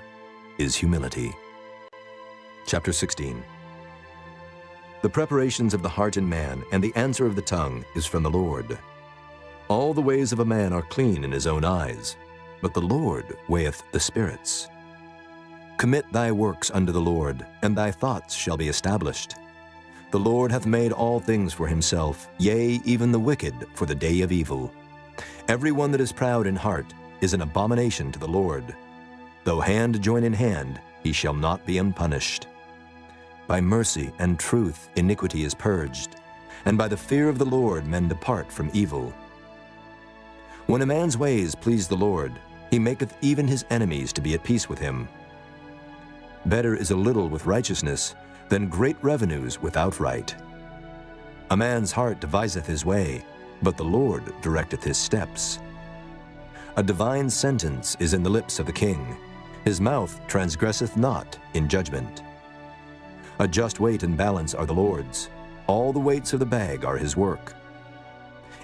is humility. Chapter 16. The preparations of the heart in man and the answer of the tongue is from the Lord. All the ways of a man are clean in his own eyes, but the Lord weigheth the spirits. Commit thy works unto the Lord, and thy thoughts shall be established. The Lord hath made all things for himself, yea, even the wicked for the day of evil. Every one that is proud in heart is an abomination to the Lord. Though hand join in hand, he shall not be unpunished. By mercy and truth iniquity is purged, and by the fear of the Lord men depart from evil. When a man's ways please the Lord, he maketh even his enemies to be at peace with him. Better is a little with righteousness than great revenues without right. A man's heart deviseth his way, but the Lord directeth his steps. A divine sentence is in the lips of the king. His mouth transgresseth not in judgment. A just weight and balance are the Lord's. All the weights of the bag are his work.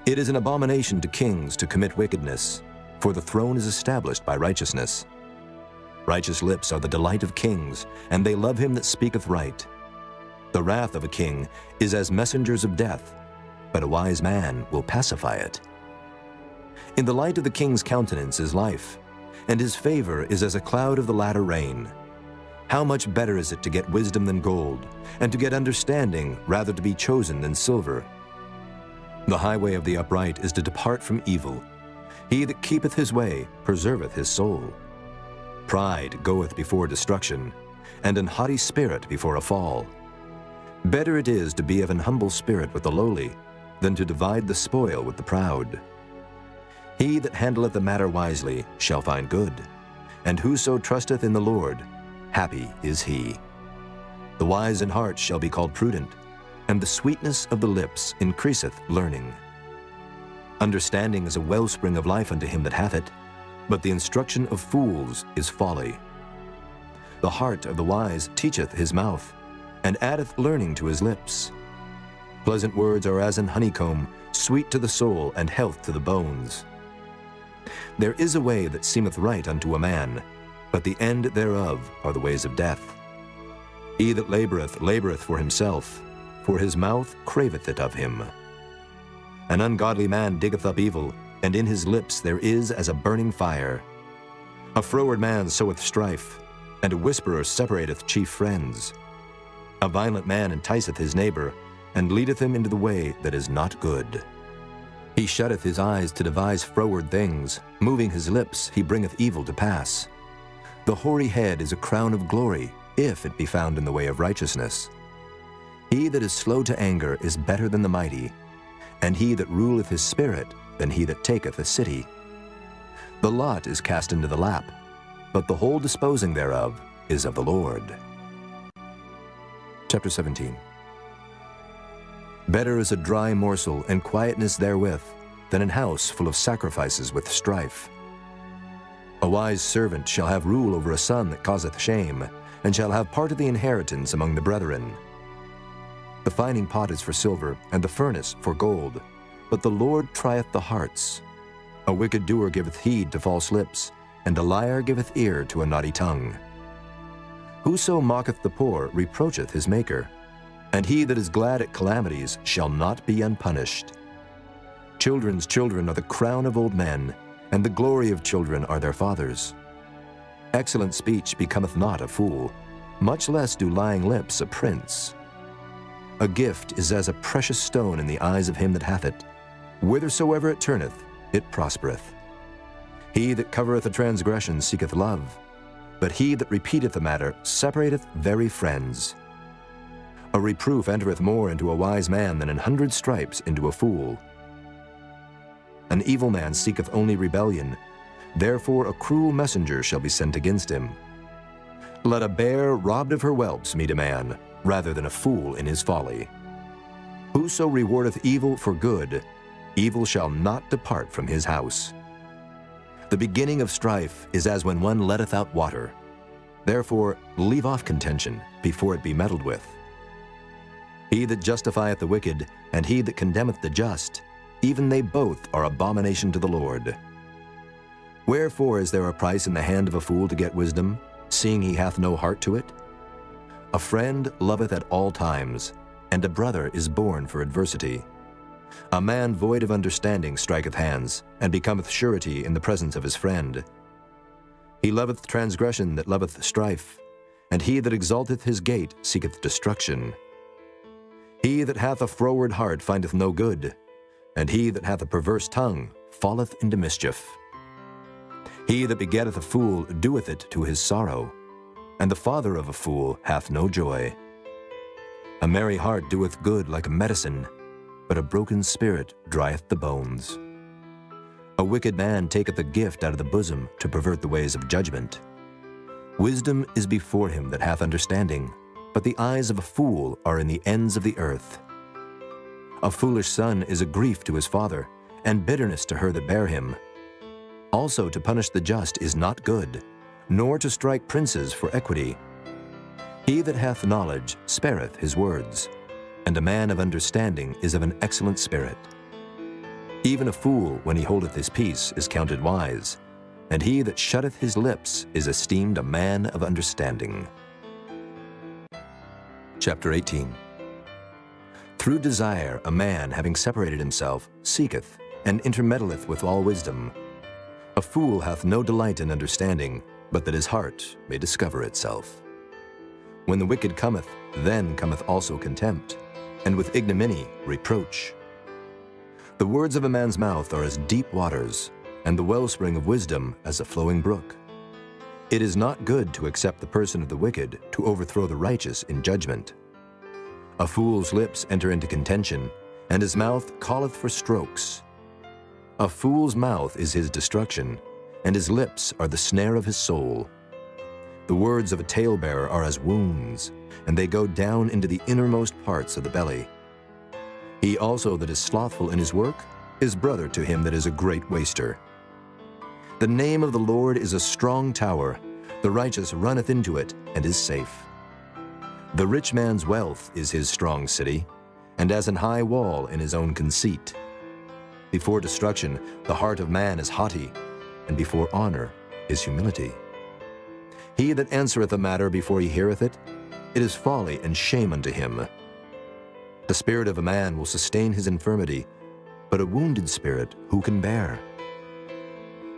It is an abomination to kings to commit wickedness, for the throne is established by righteousness. Righteous lips are the delight of kings, and they love him that speaketh right. The wrath of a king is as messengers of death, but a wise man will pacify it. In the light of the king's countenance is life, and his favor is as a cloud of the latter rain. How much better is it to get wisdom than gold, and to get understanding rather to be chosen than silver? The highway of the upright is to depart from evil. He that keepeth his way preserveth his soul. Pride goeth before destruction, and an haughty spirit before a fall. Better it is to be of an humble spirit with the lowly, than to divide the spoil with the proud. He that handleth the matter wisely shall find good, and whoso trusteth in the Lord, happy is he. The wise in heart shall be called prudent, and the sweetness of the lips increaseth learning. Understanding is a wellspring of life unto him that hath it, but the instruction of fools is folly. The heart of the wise teacheth his mouth, and addeth learning to his lips. Pleasant words are as an honeycomb, sweet to the soul and health to the bones. There is a way that seemeth right unto a man, but the end thereof are the ways of death. He that laboureth, laboureth for himself, for his mouth craveth it of him. An ungodly man diggeth up evil, and in his lips there is as a burning fire. A froward man soweth strife, and a whisperer separateth chief friends. A violent man enticeth his neighbor, and leadeth him into the way that is not good. He shutteth his eyes to devise froward things, moving his lips he bringeth evil to pass. The hoary head is a crown of glory, if it be found in the way of righteousness. He that is slow to anger is better than the mighty, and he that ruleth his spirit than he that taketh a city. The lot is cast into the lap, but the whole disposing thereof is of the Lord. Chapter 17. Better is a dry morsel and quietness therewith than an house full of sacrifices with strife. A wise servant shall have rule over a son that causeth shame, and shall have part of the inheritance among the brethren. The fining pot is for silver, and the furnace for gold, but the Lord trieth the hearts. A wicked doer giveth heed to false lips, and a liar giveth ear to a naughty tongue. Whoso mocketh the poor reproacheth his Maker, and he that is glad at calamities shall not be unpunished. Children's children are the crown of old men, and the glory of children are their fathers. Excellent speech becometh not a fool, much less do lying lips a prince. A gift is as a precious stone in the eyes of him that hath it. Whithersoever it turneth, it prospereth. He that covereth a transgression seeketh love, but he that repeateth a matter separateth very friends. A reproof entereth more into a wise man than 100 stripes into a fool. An evil man seeketh only rebellion, therefore a cruel messenger shall be sent against him. Let a bear robbed of her whelps meet a man, rather than a fool in his folly. Whoso rewardeth evil for good, evil shall not depart from his house. The beginning of strife is as when one letteth out water. Therefore leave off contention before it be meddled with. He that justifieth the wicked, and he that condemneth the just, even they both are abomination to the Lord. Wherefore is there a price in the hand of a fool to get wisdom, seeing he hath no heart to it? A friend loveth at all times, and a brother is born for adversity. A man void of understanding striketh hands, and becometh surety in the presence of his friend. He loveth transgression that loveth strife, and he that exalteth his gate seeketh destruction. He that hath a froward heart findeth no good, and he that hath a perverse tongue falleth into mischief. He that begetteth a fool doeth it to his sorrow, and the father of a fool hath no joy. A merry heart doeth good like a medicine, but a broken spirit drieth the bones. A wicked man taketh a gift out of the bosom to pervert the ways of judgment. Wisdom is before him that hath understanding, but the eyes of a fool are in the ends of the earth. A foolish son is a grief to his father, and bitterness to her that bare him. Also to punish the just is not good, nor to strike princes for equity. He that hath knowledge spareth his words, and a man of understanding is of an excellent spirit. Even a fool, when he holdeth his peace, is counted wise, and he that shutteth his lips is esteemed a man of understanding. Chapter 18. Through desire a man, having separated himself, seeketh, and intermeddleth with all wisdom. A fool hath no delight in understanding, but that his heart may discover itself. When the wicked cometh, then cometh also contempt, and with ignominy reproach. The words of a man's mouth are as deep waters, and the wellspring of wisdom as a flowing brook. It is not good to accept the person of the wicked, to overthrow the righteous in judgment. A fool's lips enter into contention, and his mouth calleth for strokes. A fool's mouth is his destruction, and his lips are the snare of his soul. The words of a talebearer are as wounds, and they go down into the innermost parts of the belly. He also that is slothful in his work is brother to him that is a great waster. The name of the Lord is a strong tower. The righteous runneth into it and is safe. The rich man's wealth is his strong city, and as an high wall in his own conceit. Before destruction the heart of man is haughty, and before honor is humility. He that answereth a matter before he heareth it, it is folly and shame unto him. The spirit of a man will sustain his infirmity, but a wounded spirit who can bear?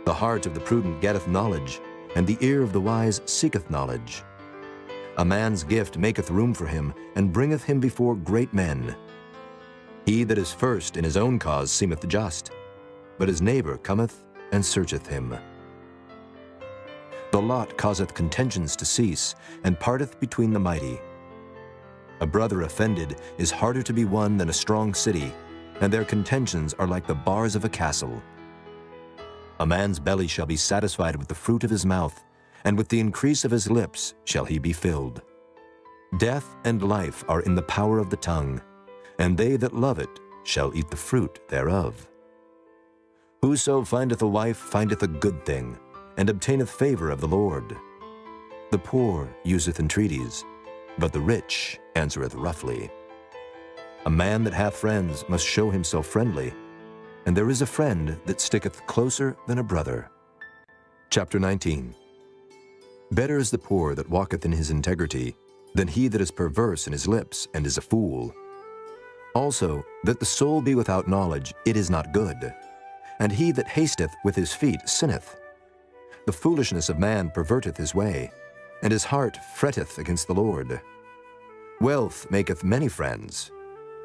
The heart of the prudent getteth knowledge, and the ear of the wise seeketh knowledge. A man's gift maketh room for him, and bringeth him before great men. He that is first in his own cause seemeth just, but his neighbor cometh and searcheth him. The lot causeth contentions to cease, and parteth between the mighty. A brother offended is harder to be won than a strong city, and their contentions are like the bars of a castle. A man's belly shall be satisfied with the fruit of his mouth, and with the increase of his lips shall he be filled. Death and life are in the power of the tongue, and they that love it shall eat the fruit thereof. Whoso findeth a wife findeth a good thing, and obtaineth favor of the Lord. The poor useth entreaties, but the rich answereth roughly. A man that hath friends must show himself friendly, and there is a friend that sticketh closer than a brother. Chapter 19. Better is the poor that walketh in his integrity, than he that is perverse in his lips and is a fool. Also, that the soul be without knowledge, it is not good, and he that hasteth with his feet sinneth. The foolishness of man perverteth his way, and his heart fretteth against the Lord. Wealth maketh many friends,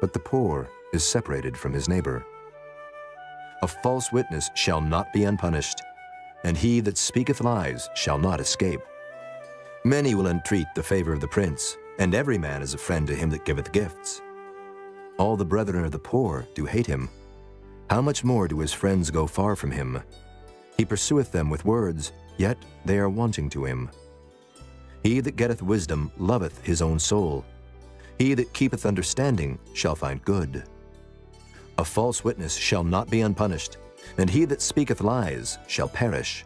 but the poor is separated from his neighbor. A false witness shall not be unpunished, and he that speaketh lies shall not escape. Many will entreat the favor of the prince, and every man is a friend to him that giveth gifts. All the brethren of the poor do hate him. How much more do his friends go far from him? He pursueth them with words, yet they are wanting to him. He that getteth wisdom loveth his own soul. He that keepeth understanding shall find good. A false witness shall not be unpunished, and he that speaketh lies shall perish.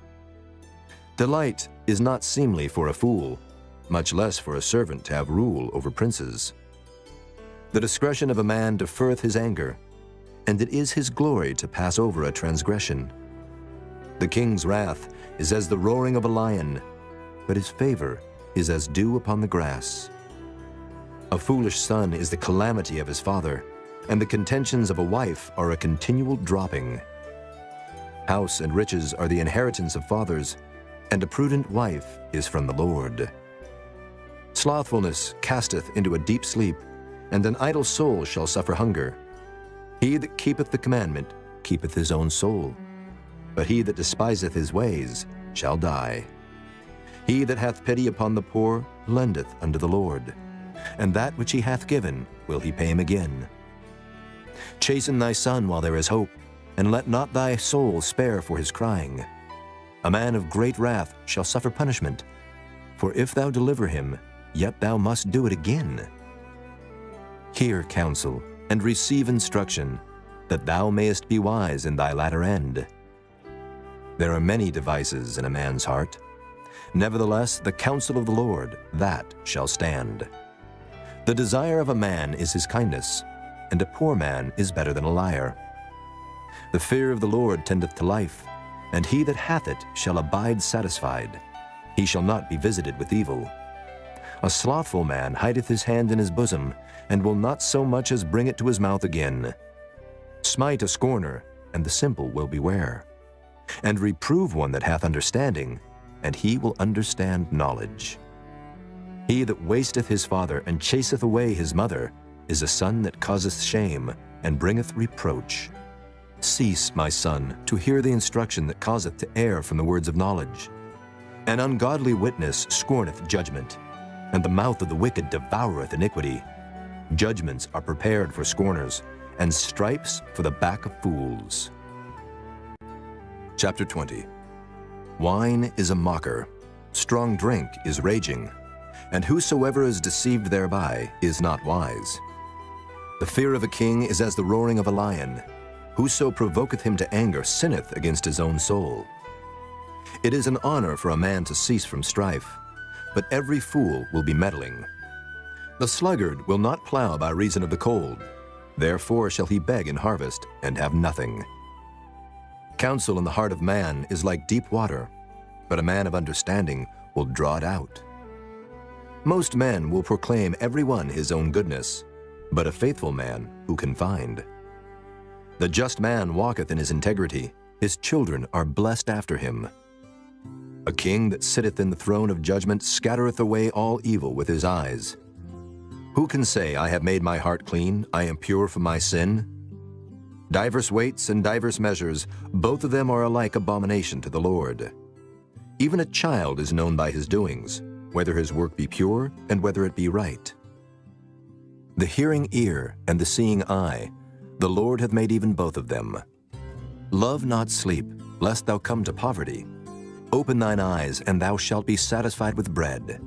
Delight is not seemly for a fool, much less for a servant to have rule over princes. The discretion of a man deferreth his anger, and it is his glory to pass over a transgression. The king's wrath is as the roaring of a lion, but his favor is as dew upon the grass. A foolish son is the calamity of his father, and the contentions of a wife are a continual dropping. House and riches are the inheritance of fathers, and a prudent wife is from the Lord. Slothfulness casteth into a deep sleep, and an idle soul shall suffer hunger. He that keepeth the commandment keepeth his own soul, but he that despiseth his ways shall die. He that hath pity upon the poor lendeth unto the Lord, and that which he hath given will he pay him again. Chasten thy son while there is hope, and let not thy soul spare for his crying. A man of great wrath shall suffer punishment, for if thou deliver him, yet thou must do it again. Hear counsel, and receive instruction, that thou mayest be wise in thy latter end. There are many devices in a man's heart. Nevertheless, the counsel of the Lord, that shall stand. The desire of a man is his kindness, and a poor man is better than a liar. The fear of the Lord tendeth to life, and he that hath it shall abide satisfied. He shall not be visited with evil. A slothful man hideth his hand in his bosom, and will not so much as bring it to his mouth again. Smite a scorner, and the simple will beware. And reprove one that hath understanding, and he will understand knowledge. He that wasteth his father and chaseth away his mother is a son that causeth shame and bringeth reproach. Cease, my son, to hear the instruction that causeth to err from the words of knowledge. An ungodly witness scorneth judgment, and the mouth of the wicked devoureth iniquity. Judgments are prepared for scorners, and stripes for the back of fools. Chapter 20. Wine is a mocker, strong drink is raging, and whosoever is deceived thereby is not wise. The fear of a king is as the roaring of a lion. Whoso provoketh him to anger sinneth against his own soul. It is an honor for a man to cease from strife, but every fool will be meddling. The sluggard will not plow by reason of the cold, therefore shall he beg in harvest and have nothing. Counsel in the heart of man is like deep water, but a man of understanding will draw it out. Most men will proclaim every one his own goodness, but a faithful man who can find? The just man walketh in his integrity. His children are blessed after him. A king that sitteth in the throne of judgment scattereth away all evil with his eyes. Who can say, I have made my heart clean, I am pure from my sin? Divers weights and divers measures, both of them are alike abomination to the Lord. Even a child is known by his doings, whether his work be pure and whether it be right. The hearing ear and the seeing eye, the Lord hath made even both of them. Love not sleep, lest thou come to poverty. Open thine eyes, and thou shalt be satisfied with bread.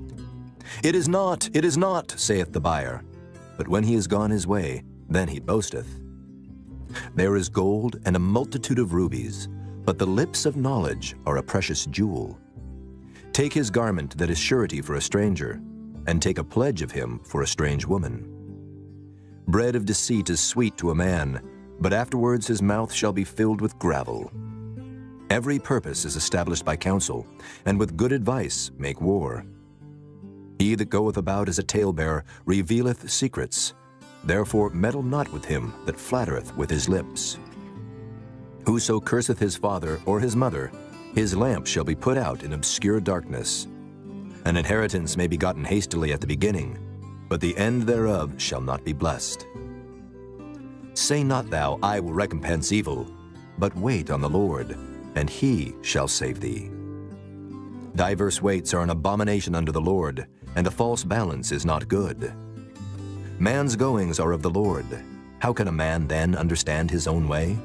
It is not, saith the buyer. But when he is gone his way, then he boasteth. There is gold and a multitude of rubies, but the lips of knowledge are a precious jewel. Take his garment that is surety for a stranger, and take a pledge of him for a strange woman. Bread of deceit is sweet to a man, but afterwards his mouth shall be filled with gravel. Every purpose is established by counsel, and with good advice make war. He that goeth about as a talebearer revealeth secrets. Therefore meddle not with him that flattereth with his lips. Whoso curseth his father or his mother, his lamp shall be put out in obscure darkness. An inheritance may be gotten hastily at the beginning, but the end thereof shall not be blessed. Say not thou, I will recompense evil, but wait on the Lord, and he shall save thee. Diverse weights are an abomination unto the Lord, and a false balance is not good. Man's goings are of the Lord. How can a man then understand his own way?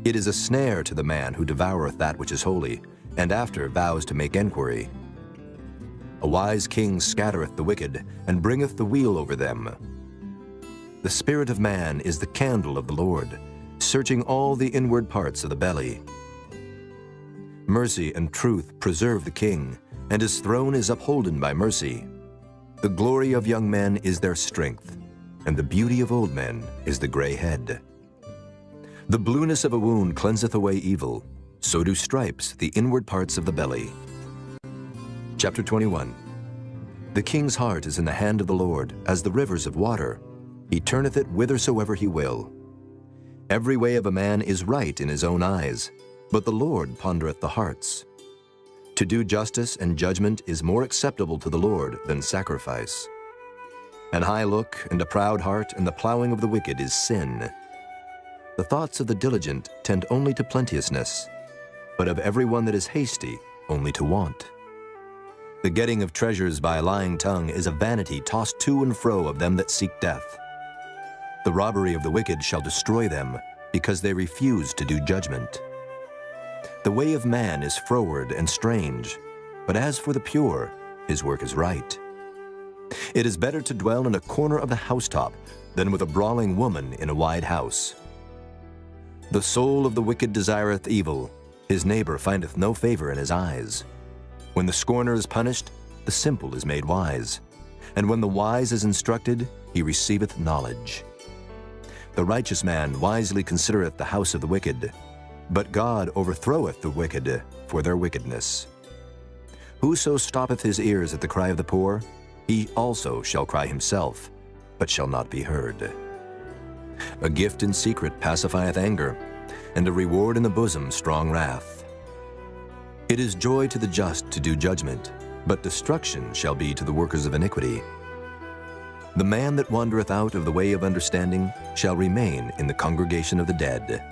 It is a snare to the man who devoureth that which is holy, and after vows to make enquiry. A wise king scattereth the wicked, and bringeth the wheel over them. The spirit of man is the candle of the Lord, searching all the inward parts of the belly. Mercy and truth preserve the king, and his throne is upholden by mercy. The glory of young men is their strength, and the beauty of old men is the gray head. The blueness of a wound cleanseth away evil, so do stripes the inward parts of the belly. Chapter 21. The king's heart is in the hand of the Lord, as the rivers of water. He turneth it whithersoever he will. Every way of a man is right in his own eyes, but the Lord pondereth the hearts. To do justice and judgment is more acceptable to the Lord than sacrifice. An high look and a proud heart and the plowing of the wicked is sin. The thoughts of the diligent tend only to plenteousness, but of every one that is hasty only to want. The getting of treasures by a lying tongue is a vanity tossed to and fro of them that seek death. The robbery of the wicked shall destroy them, because they refuse to do judgment. The way of man is froward and strange, but as for the pure, his work is right. It is better to dwell in a corner of the housetop than with a brawling woman in a wide house. The soul of the wicked desireth evil, his neighbor findeth no favor in his eyes. When the scorner is punished, the simple is made wise, and when the wise is instructed, he receiveth knowledge. The righteous man wisely considereth the house of the wicked, but God overthroweth the wicked for their wickedness. Whoso stoppeth his ears at the cry of the poor, he also shall cry himself, but shall not be heard. A gift in secret pacifieth anger, and a reward in the bosom strong wrath. It is joy to the just to do judgment, but destruction shall be to the workers of iniquity. The man that wandereth out of the way of understanding shall remain in the congregation of the dead.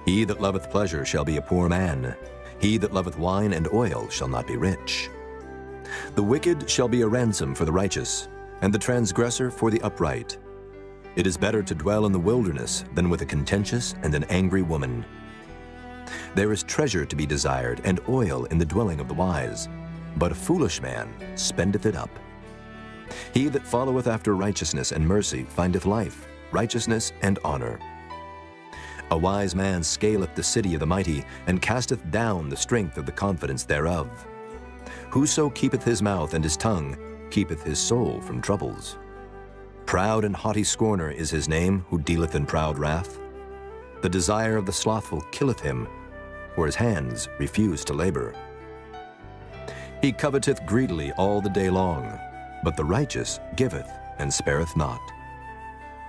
He that loveth pleasure shall be a poor man. He that loveth wine and oil shall not be rich. The wicked shall be a ransom for the righteous, and the transgressor for the upright. It is better to dwell in the wilderness than with a contentious and an angry woman. There is treasure to be desired, and oil in the dwelling of the wise, but a foolish man spendeth it up. He that followeth after righteousness and mercy findeth life, righteousness, and honor. A wise man scaleth the city of the mighty, and casteth down the strength of the confidence thereof. Whoso keepeth his mouth and his tongue keepeth his soul from troubles. Proud and haughty scorner is his name, who dealeth in proud wrath. The desire of the slothful killeth him, for his hands refuse to labor. He coveteth greedily all the day long, but the righteous giveth and spareth not.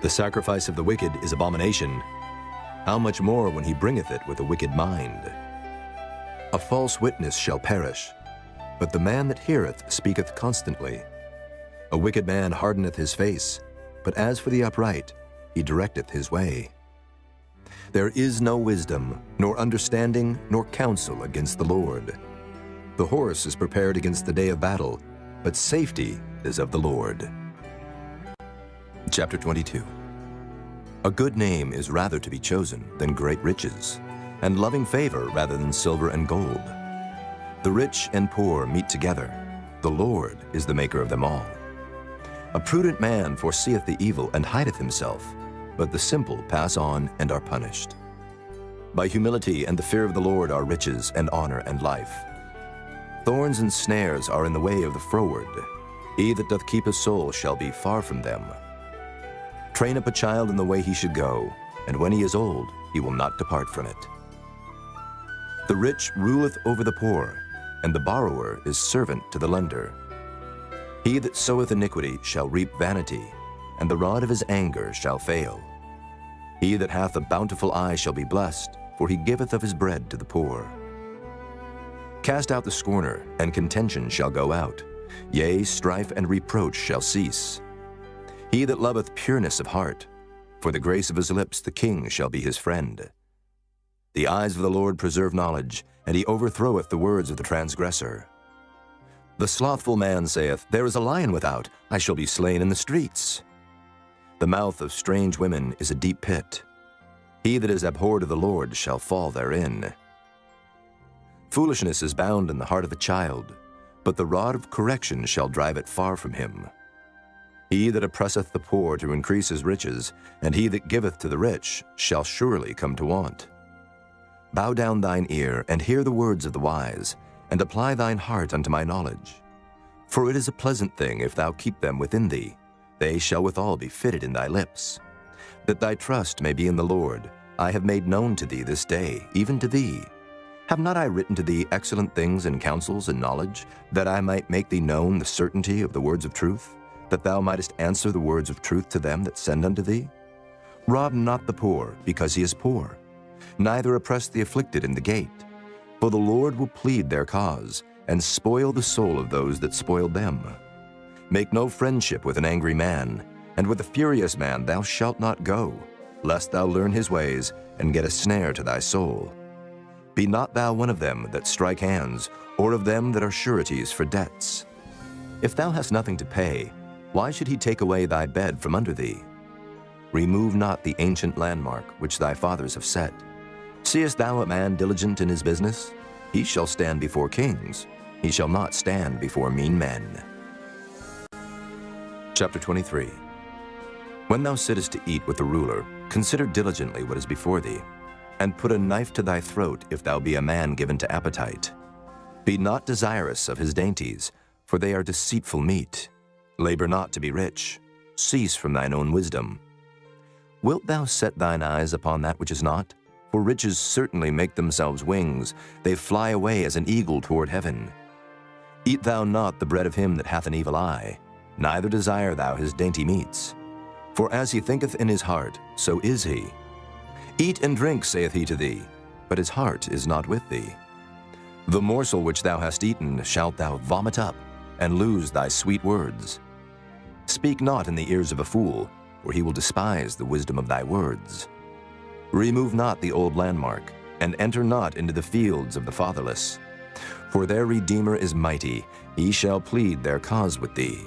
The sacrifice of the wicked is abomination, How much more when he bringeth it with a wicked mind? A false witness shall perish, but the man that heareth speaketh constantly. A wicked man hardeneth his face, but as for the upright, he directeth his way. There is no wisdom, nor understanding, nor counsel against the Lord. The horse is prepared against the day of battle, but safety is of the Lord. Chapter 22. A good name is rather to be chosen than great riches, and loving favor rather than silver and gold. The rich and poor meet together. The Lord is the maker of them all. A prudent man foreseeth the evil and hideth himself, but the simple pass on and are punished. By humility and the fear of the Lord are riches and honor and life. Thorns and snares are in the way of the froward. He that doth keep his soul shall be far from them. Train up a child in the way he should go, and when he is old, he will not depart from it. The rich ruleth over the poor, and the borrower is servant to the lender. He that soweth iniquity shall reap vanity, and the rod of his anger shall fail. He that hath a bountiful eye shall be blessed, for he giveth of his bread to the poor. Cast out the scorner, and contention shall go out. Yea, strife and reproach shall cease. He that loveth pureness of heart, for the grace of his lips the king shall be his friend. The eyes of the Lord preserve knowledge, and he overthroweth the words of the transgressor. The slothful man saith, There is a lion without, I shall be slain in the streets. The mouth of strange women is a deep pit. He that is abhorred of the Lord shall fall therein. Foolishness is bound in the heart of a child, but the rod of correction shall drive it far from him. He that oppresseth the poor to increase his riches, and he that giveth to the rich, shall surely come to want. Bow down thine ear, and hear the words of the wise, and apply thine heart unto my knowledge. For it is a pleasant thing if thou keep them within thee. They shall withal be fitted in thy lips. That thy trust may be in the Lord, I have made known to thee this day, even to thee. Have not I written to thee excellent things and counsels and knowledge, that I might make thee known the certainty of the words of truth, that thou mightest answer the words of truth to them that send unto thee? Rob not the poor, because he is poor, neither oppress the afflicted in the gate. For the Lord will plead their cause, and spoil the soul of those that spoil them. Make no friendship with an angry man, and with a furious man thou shalt not go, lest thou learn his ways, and get a snare to thy soul. Be not thou one of them that strike hands, or of them that are sureties for debts. If thou hast nothing to pay, why should he take away thy bed from under thee? Remove not the ancient landmark which thy fathers have set. Seest thou a man diligent in his business? He shall stand before kings. He shall not stand before mean men. Chapter 23. When thou sittest to eat with the ruler, consider diligently what is before thee, and put a knife to thy throat if thou be a man given to appetite. Be not desirous of his dainties, for they are deceitful meat. Labor not to be rich. Cease from thine own wisdom. Wilt thou set thine eyes upon that which is not? For riches certainly make themselves wings. They fly away as an eagle toward heaven. Eat thou not the bread of him that hath an evil eye, neither desire thou his dainty meats. For as he thinketh in his heart, so is he. Eat and drink, saith he to thee, but his heart is not with thee. The morsel which thou hast eaten shalt thou vomit up, and lose thy sweet words. Speak not in the ears of a fool, or he will despise the wisdom of thy words. Remove not the old landmark, and enter not into the fields of the fatherless. For their Redeemer is mighty, he shall plead their cause with thee.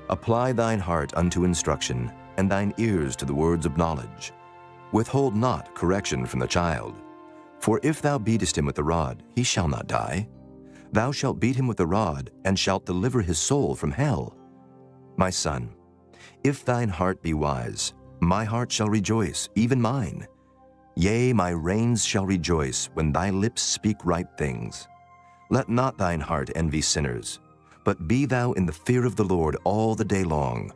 Apply thine heart unto instruction, and thine ears to the words of knowledge. Withhold not correction from the child. For if thou beatest him with the rod, he shall not die. Thou shalt beat him with the rod, and shalt deliver his soul from hell. My son, if thine heart be wise, my heart shall rejoice, even mine. Yea, my reins shall rejoice when thy lips speak right things. Let not thine heart envy sinners, but be thou in the fear of the Lord all the day long.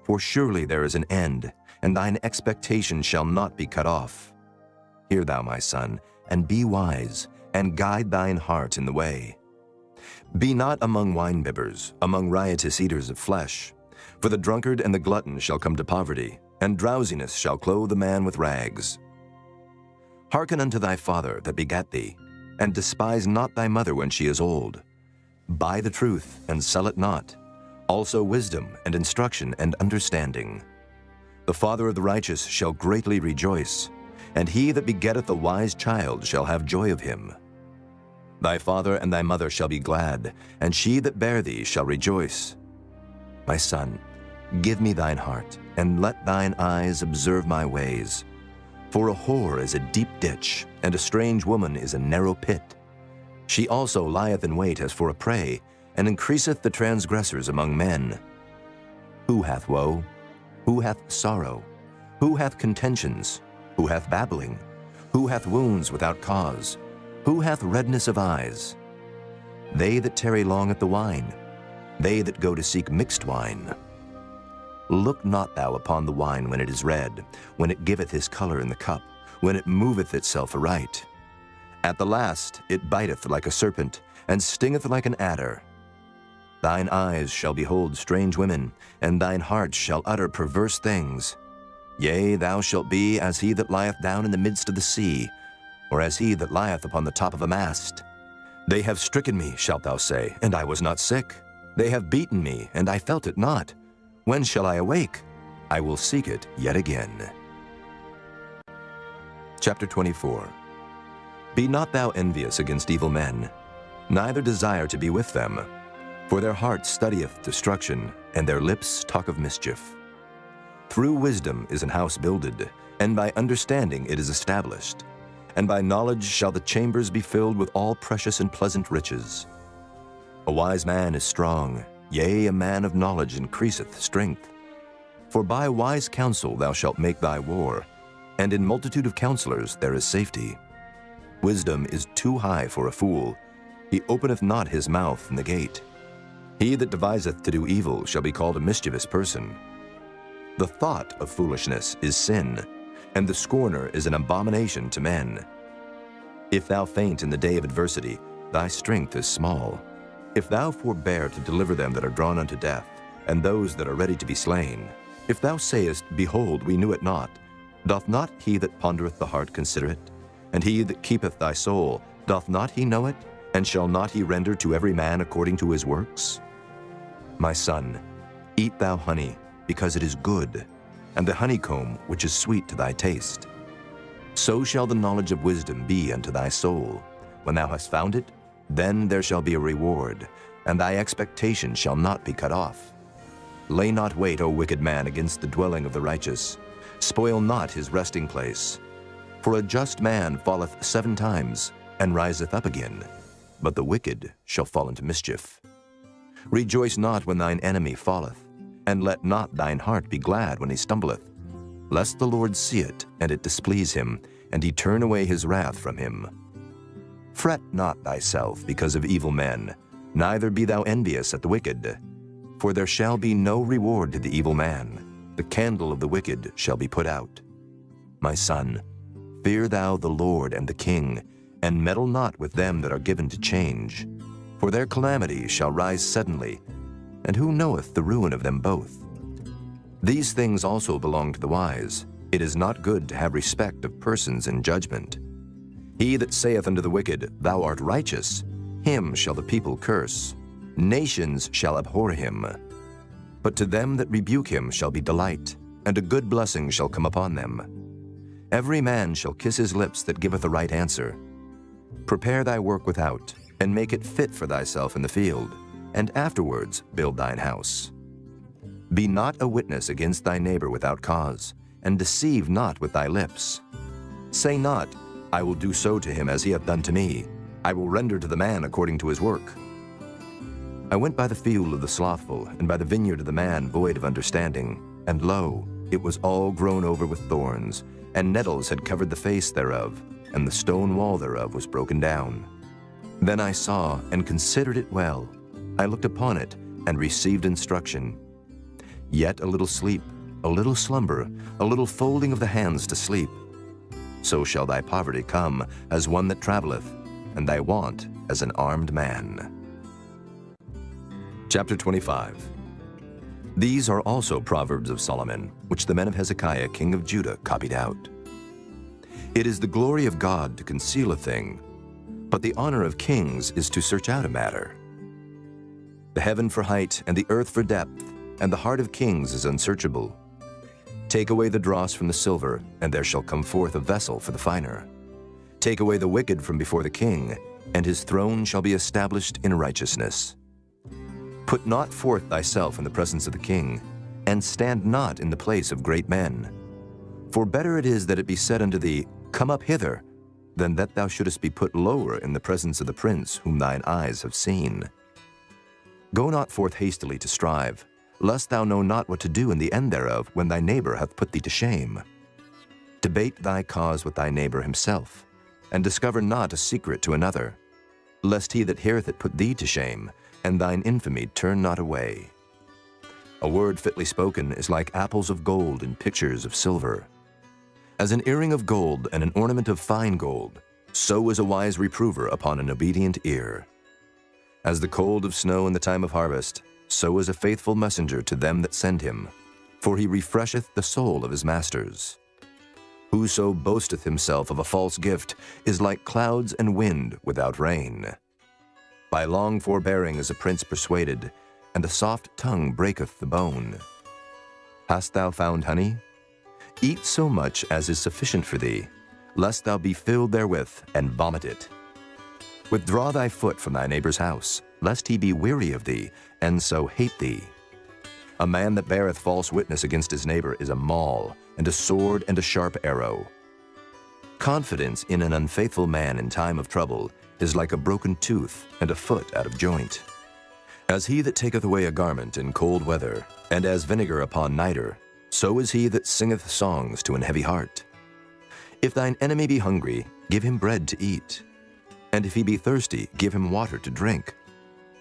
For surely there is an end, and thine expectation shall not be cut off. Hear thou, my son, and be wise, and guide thine heart in the way. Be not among winebibbers, among riotous eaters of flesh. For the drunkard and the glutton shall come to poverty, and drowsiness shall clothe the man with rags. Hearken unto thy father that begat thee, and despise not thy mother when she is old. Buy the truth, and sell it not, also wisdom and instruction and understanding. The father of the righteous shall greatly rejoice, and he that begetteth a wise child shall have joy of him. Thy father and thy mother shall be glad, and she that bare thee shall rejoice. My son, give me thine heart, and let thine eyes observe my ways. For a whore is a deep ditch, and a strange woman is a narrow pit. She also lieth in wait as for a prey, and increaseth the transgressors among men. Who hath woe? Who hath sorrow? Who hath contentions? Who hath babbling? Who hath wounds without cause? Who hath redness of eyes? They that tarry long at the wine, they that go to seek mixed wine. Look not thou upon the wine when it is red, when it giveth his color in the cup, when it moveth itself aright. At the last it biteth like a serpent, and stingeth like an adder. Thine eyes shall behold strange women, and thine heart shall utter perverse things. Yea, thou shalt be as he that lieth down in the midst of the sea, or as he that lieth upon the top of a mast. They have stricken me, shalt thou say, and I was not sick. They have beaten me, and I felt it not. When shall I awake? I will seek it yet again. Chapter 24. Be not thou envious against evil men, neither desire to be with them. For their heart studieth destruction, and their lips talk of mischief. Through wisdom is an house builded, and by understanding it is established. And by knowledge shall the chambers be filled with all precious and pleasant riches. A wise man is strong, yea, a man of knowledge increaseth strength. For by wise counsel thou shalt make thy war, and in multitude of counselors there is safety. Wisdom is too high for a fool. He openeth not his mouth in the gate. He that deviseth to do evil shall be called a mischievous person. The thought of foolishness is sin, and the scorner is an abomination to men. If thou faint in the day of adversity, thy strength is small. If thou forbear to deliver them that are drawn unto death, and those that are ready to be slain, if thou sayest, Behold, we knew it not, doth not he that pondereth the heart consider it? And he that keepeth thy soul, doth not he know it? And shall not he render to every man according to his works? My son, eat thou honey, because it is good, and the honeycomb which is sweet to thy taste. So shall the knowledge of wisdom be unto thy soul. When thou hast found it, then there shall be a reward, and thy expectation shall not be cut off. Lay not wait, O wicked man, against the dwelling of the righteous. Spoil not his resting place. For a just man falleth 7 times, and riseth up again, but the wicked shall fall into mischief. Rejoice not when thine enemy falleth, and let not thine heart be glad when he stumbleth, lest the Lord see it, and it displease him, and he turn away his wrath from him. Fret not thyself because of evil men, neither be thou envious at the wicked. For there shall be no reward to the evil man. The candle of the wicked shall be put out. My son, fear thou the Lord and the king, and meddle not with them that are given to change. For their calamity shall rise suddenly, and who knoweth the ruin of them both? These things also belong to the wise. It is not good to have respect of persons in judgment. He that saith unto the wicked, Thou art righteous, him shall the people curse. Nations shall abhor him. But to them that rebuke him shall be delight, and a good blessing shall come upon them. Every man shall kiss his lips that giveth a right answer. Prepare thy work without, and make it fit for thyself in the field, and afterwards build thine house. Be not a witness against thy neighbor without cause, and deceive not with thy lips. Say not, I will do so to him as he hath done to me. I will render to the man according to his work. I went by the field of the slothful, and by the vineyard of the man void of understanding, and lo, it was all grown over with thorns, and nettles had covered the face thereof, and the stone wall thereof was broken down. Then I saw and considered it well. I looked upon it, and received instruction. Yet a little sleep, a little slumber, a little folding of the hands to sleep. So shall thy poverty come as one that travelleth, and thy want as an armed man. Chapter 25. These are also Proverbs of Solomon, which the men of Hezekiah king of Judah copied out. It is the glory of God to conceal a thing, but the honor of kings is to search out a matter. The heaven for height and the earth for depth, and the heart of kings is unsearchable. Take away the dross from the silver, and there shall come forth a vessel for the finer. Take away the wicked from before the king, and his throne shall be established in righteousness. Put not forth thyself in the presence of the king, and stand not in the place of great men. For better it is that it be said unto thee, Come up hither, than that thou shouldest be put lower in the presence of the prince whom thine eyes have seen. Go not forth hastily to strive, lest thou know not what to do in the end thereof when thy neighbor hath put thee to shame. Debate thy cause with thy neighbor himself, and discover not a secret to another, lest he that heareth it put thee to shame, and thine infamy turn not away. A word fitly spoken is like apples of gold in pictures of silver. As an earring of gold and an ornament of fine gold, so is a wise reprover upon an obedient ear. As the cold of snow in the time of harvest, so is a faithful messenger to them that send him, for he refresheth the soul of his masters. Whoso boasteth himself of a false gift is like clouds and wind without rain. By long forbearing is a prince persuaded, and a soft tongue breaketh the bone. Hast thou found honey? Eat so much as is sufficient for thee, lest thou be filled therewith and vomit it. Withdraw thy foot from thy neighbor's house, lest he be weary of thee, and so hate thee. A man that beareth false witness against his neighbor is a maul, and a sword and a sharp arrow. Confidence in an unfaithful man in time of trouble is like a broken tooth and a foot out of joint. As he that taketh away a garment in cold weather, and as vinegar upon nitre, so is he that singeth songs to an heavy heart. If thine enemy be hungry, give him bread to eat, and if he be thirsty, give him water to drink.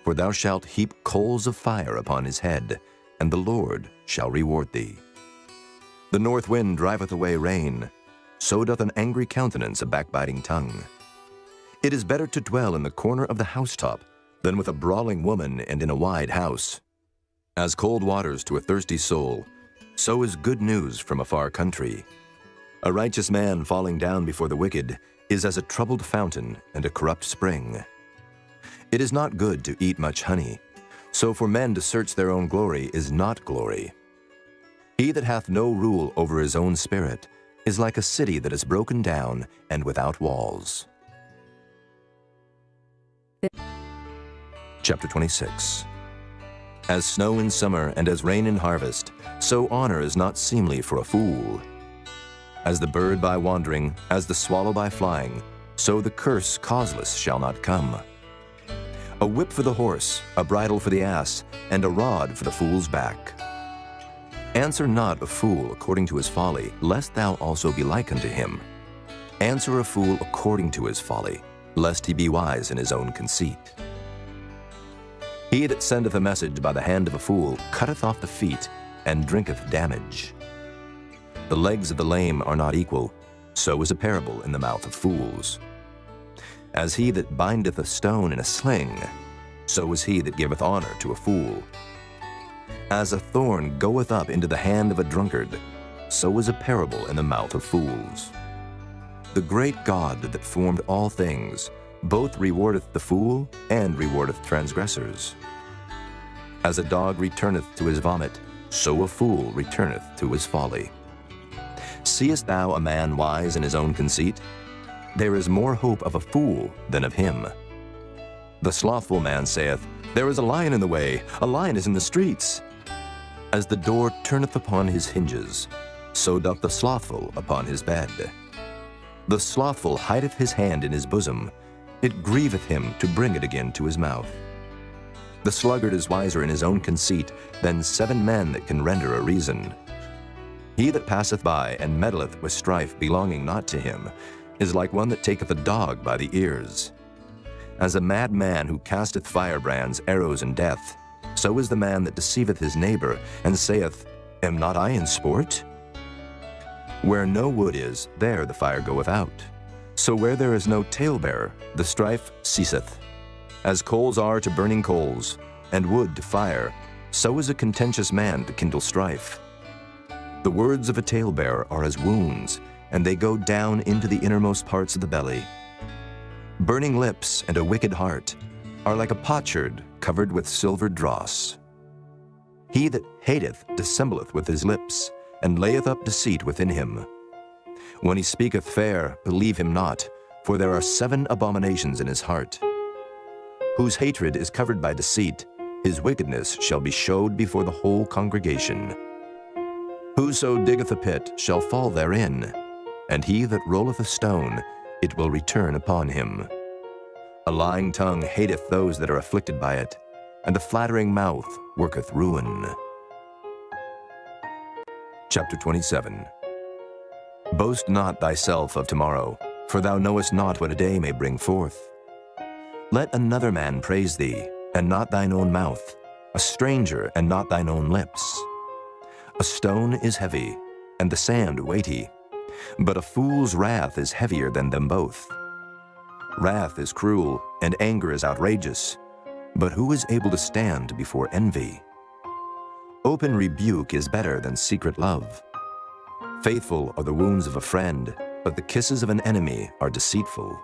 For thou shalt heap coals of fire upon his head, and the Lord shall reward thee. The north wind driveth away rain, so doth an angry countenance a backbiting tongue. It is better to dwell in the corner of the housetop than with a brawling woman and in a wide house. As cold waters to a thirsty soul, so is good news from a far country. A righteous man falling down before the wicked is as a troubled fountain and a corrupt spring. It is not good to eat much honey, so for men to search their own glory is not glory. He that hath no rule over his own spirit is like a city that is broken down and without walls. Chapter 26. As snow in summer and as rain in harvest, so honor is not seemly for a fool. As the bird by wandering, as the swallow by flying, so the curse causeless shall not come. A whip for the horse, a bridle for the ass, and a rod for the fool's back. Answer not a fool according to his folly, lest thou also be like unto him. Answer a fool according to his folly, lest he be wise in his own conceit. He that sendeth a message by the hand of a fool cutteth off the feet, and drinketh damage. The legs of the lame are not equal, so is a parable in the mouth of fools. As he that bindeth a stone in a sling, so is he that giveth honor to a fool. As a thorn goeth up into the hand of a drunkard, so is a parable in the mouth of fools. The great God that formed all things both rewardeth the fool and rewardeth transgressors. As a dog returneth to his vomit, so a fool returneth to his folly. Seest thou a man wise in his own conceit? There is more hope of a fool than of him. The slothful man saith, There is a lion in the way, a lion is in the streets. As the door turneth upon his hinges, so doth the slothful upon his bed. The slothful hideth his hand in his bosom, it grieveth him to bring it again to his mouth. The sluggard is wiser in his own conceit than 7 men that can render a reason. He that passeth by and meddleth with strife belonging not to him is like one that taketh a dog by the ears. As a mad man who casteth firebrands, arrows, and death, so is the man that deceiveth his neighbor, and saith, Am not I in sport? Where no wood is, there the fire goeth out. So where there is no talebearer, the strife ceaseth. As coals are to burning coals, and wood to fire, so is a contentious man to kindle strife. The words of a talebearer are as wounds, and they go down into the innermost parts of the belly. Burning lips and a wicked heart are like a potsherd covered with silver dross. He that hateth dissembleth with his lips, and layeth up deceit within him. When he speaketh fair, believe him not, for there are 7 abominations in his heart. Whose hatred is covered by deceit, his wickedness shall be showed before the whole congregation. Whoso diggeth a pit shall fall therein, and he that rolleth a stone, it will return upon him. A lying tongue hateth those that are afflicted by it, and a flattering mouth worketh ruin. Chapter 27. Boast not thyself of tomorrow, for thou knowest not what a day may bring forth. Let another man praise thee, and not thine own mouth, a stranger, and not thine own lips. A stone is heavy, and the sand weighty, but a fool's wrath is heavier than them both. Wrath is cruel, and anger is outrageous, but who is able to stand before envy? Open rebuke is better than secret love. Faithful are the wounds of a friend, but the kisses of an enemy are deceitful.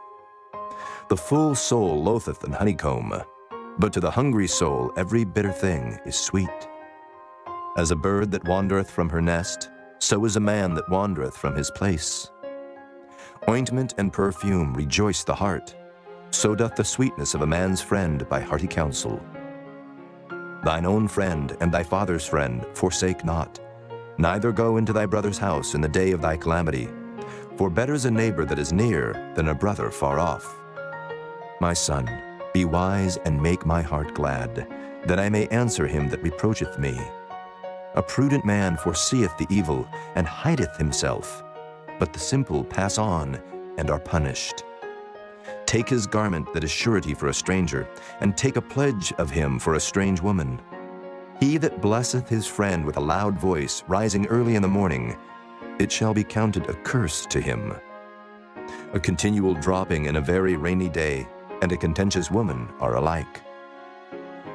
The full soul loatheth an honeycomb, but to the hungry soul every bitter thing is sweet. As a bird that wandereth from her nest, so is a man that wandereth from his place. Ointment and perfume rejoice the heart, so doth the sweetness of a man's friend by hearty counsel. Thine own friend and thy father's friend forsake not, neither go into thy brother's house in the day of thy calamity, for better is a neighbor that is near than a brother far off. My son, be wise and make my heart glad, that I may answer him that reproacheth me. A prudent man foreseeth the evil, and hideth himself, but the simple pass on and are punished. Take his garment that is surety for a stranger, and take a pledge of him for a strange woman. He that blesseth his friend with a loud voice, rising early in the morning, it shall be counted a curse to him. A continual dropping in a very rainy day, and a contentious woman are alike.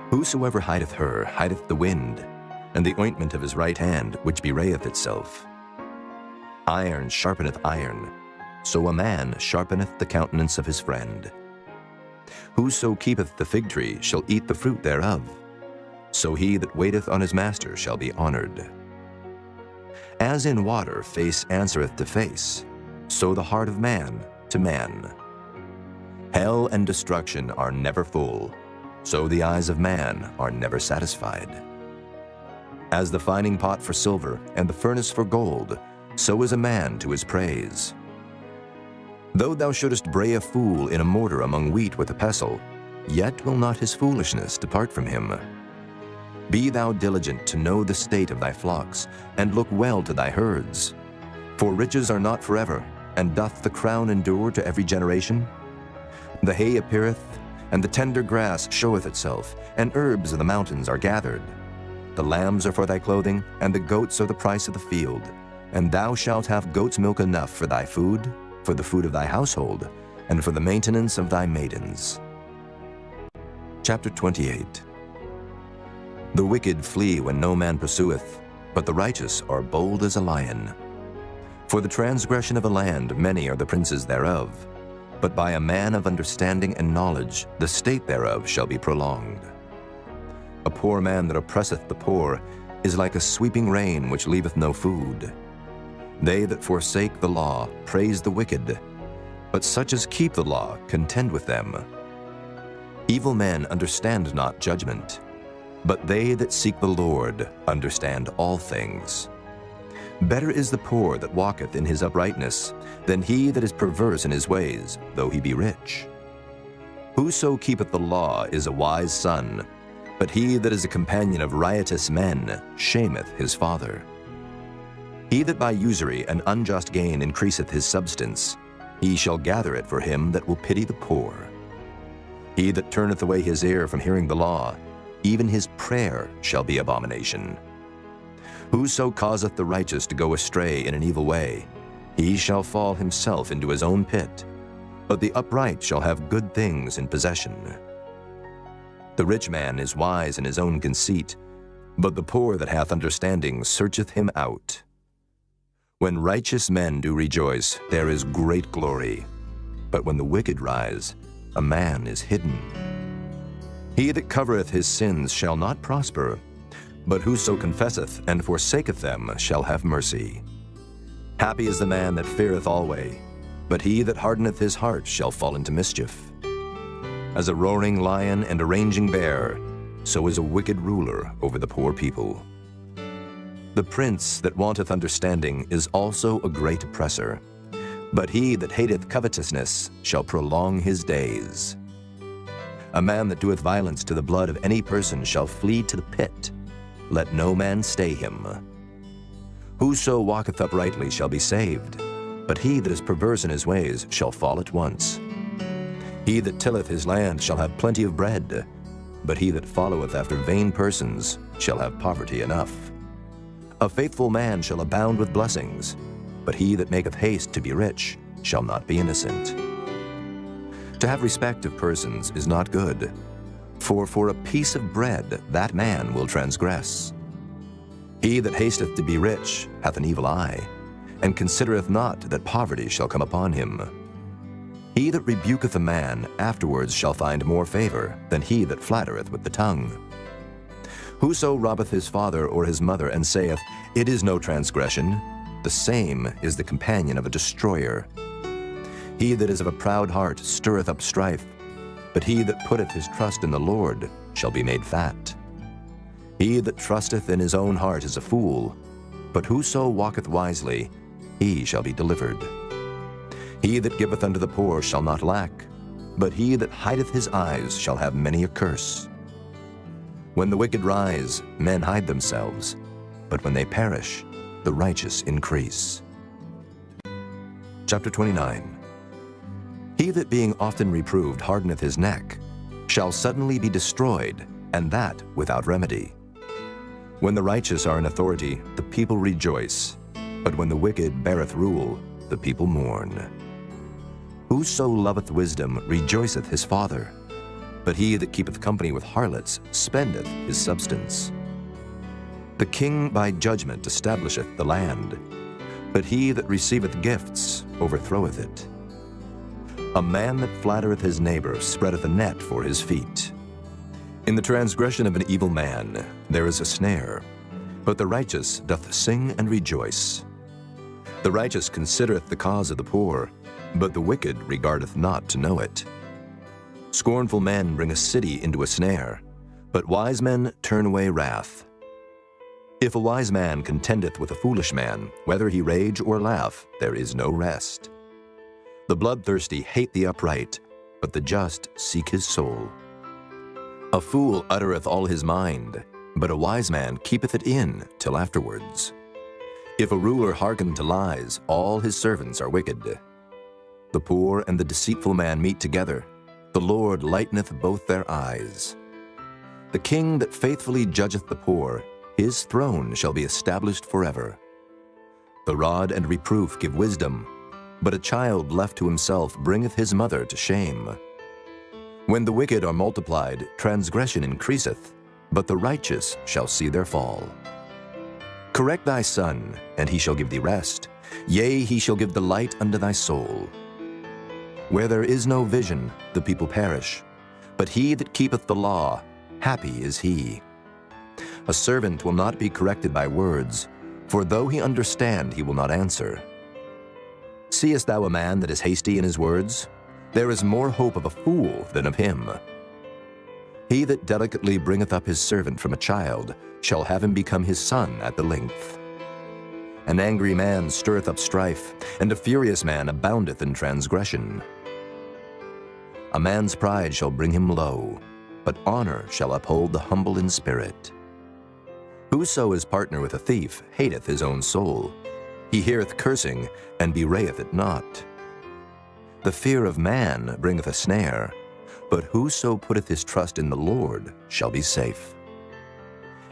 Whosoever hideth her hideth the wind, and the ointment of his right hand, which bewrayeth itself. Iron sharpeneth iron, so a man sharpeneth the countenance of his friend. Whoso keepeth the fig tree shall eat the fruit thereof, so he that waiteth on his master shall be honored. As in water face answereth to face, so the heart of man to man. Hell and destruction are never full, so the eyes of man are never satisfied. As the fining pot for silver and the furnace for gold, so is a man to his praise. Though thou shouldest bray a fool in a mortar among wheat with a pestle, yet will not his foolishness depart from him. Be thou diligent to know the state of thy flocks, and look well to thy herds. For riches are not forever, and doth the crown endure to every generation? The hay appeareth, and the tender grass showeth itself, and herbs of the mountains are gathered. The lambs are for thy clothing, and the goats are the price of the field. And thou shalt have goat's milk enough for thy food, for the food of thy household, and for the maintenance of thy maidens. Chapter 28. The wicked flee when no man pursueth, but the righteous are bold as a lion. For the transgression of a land many are the princes thereof, but by a man of understanding and knowledge the state thereof shall be prolonged. A poor man that oppresseth the poor is like a sweeping rain which leaveth no food. They that forsake the law praise the wicked, but such as keep the law contend with them. Evil men understand not judgment, but they that seek the Lord understand all things. Better is the poor that walketh in his uprightness than he that is perverse in his ways, though he be rich. Whoso keepeth the law is a wise son, but he that is a companion of riotous men shameth his father. He that by usury and unjust gain increaseth his substance, he shall gather it for him that will pity the poor. He that turneth away his ear from hearing the law, even his prayer shall be abomination. Whoso causeth the righteous to go astray in an evil way, he shall fall himself into his own pit, but the upright shall have good things in possession. The rich man is wise in his own conceit, but the poor that hath understanding searcheth him out. When righteous men do rejoice, there is great glory. But when the wicked rise, a man is hidden. He that covereth his sins shall not prosper, but whoso confesseth and forsaketh them shall have mercy. Happy is the man that feareth always, but he that hardeneth his heart shall fall into mischief. As a roaring lion and a raging bear, so is a wicked ruler over the poor people. The prince that wanteth understanding is also a great oppressor, but he that hateth covetousness shall prolong his days. A man that doeth violence to the blood of any person shall flee to the pit. Let no man stay him. Whoso walketh uprightly shall be saved, but he that is perverse in his ways shall fall at once. He that tilleth his land shall have plenty of bread, but he that followeth after vain persons shall have poverty enough. A faithful man shall abound with blessings, but he that maketh haste to be rich shall not be innocent. To have respect of persons is not good, for a piece of bread that man will transgress. He that hasteth to be rich hath an evil eye, and considereth not that poverty shall come upon him. He that rebuketh a man afterwards shall find more favor than he that flattereth with the tongue. Whoso robbeth his father or his mother, and saith, It is no transgression, the same is the companion of a destroyer. He that is of a proud heart stirreth up strife, but he that putteth his trust in the Lord shall be made fat. He that trusteth in his own heart is a fool, but whoso walketh wisely, he shall be delivered. He that giveth unto the poor shall not lack, but he that hideth his eyes shall have many a curse. When the wicked rise, men hide themselves, but when they perish, the righteous increase. Chapter 29. He that being often reproved hardeneth his neck shall suddenly be destroyed, and that without remedy. When the righteous are in authority, the people rejoice, but when the wicked beareth rule, the people mourn. Whoso loveth wisdom rejoiceth his father, but he that keepeth company with harlots spendeth his substance. The king by judgment establisheth the land, but he that receiveth gifts overthroweth it. A man that flattereth his neighbor spreadeth a net for his feet. In the transgression of an evil man there is a snare, but the righteous doth sing and rejoice. The righteous considereth the cause of the poor, but the wicked regardeth not to know it. Scornful men bring a city into a snare, but wise men turn away wrath. If a wise man contendeth with a foolish man, whether he rage or laugh, there is no rest. The bloodthirsty hate the upright, but the just seek his soul. A fool uttereth all his mind, but a wise man keepeth it in till afterwards. If a ruler hearken to lies, all his servants are wicked. The poor and the deceitful man meet together. The Lord lighteneth both their eyes. The king that faithfully judgeth the poor, his throne shall be established forever. The rod and reproof give wisdom, but a child left to himself bringeth his mother to shame. When the wicked are multiplied, transgression increaseth, but the righteous shall see their fall. Correct thy son, and he shall give thee rest. Yea, he shall give delight unto thy soul. Where there is no vision, the people perish, but he that keepeth the law, happy is he. A servant will not be corrected by words, for though he understand, he will not answer. Seest thou a man that is hasty in his words? There is more hope of a fool than of him. He that delicately bringeth up his servant from a child shall have him become his son at the length. An angry man stirreth up strife, and a furious man aboundeth in transgression. A man's pride shall bring him low, but honor shall uphold the humble in spirit. Whoso is partner with a thief hateth his own soul. He heareth cursing, and bewrayeth it not. The fear of man bringeth a snare, but whoso putteth his trust in the Lord shall be safe.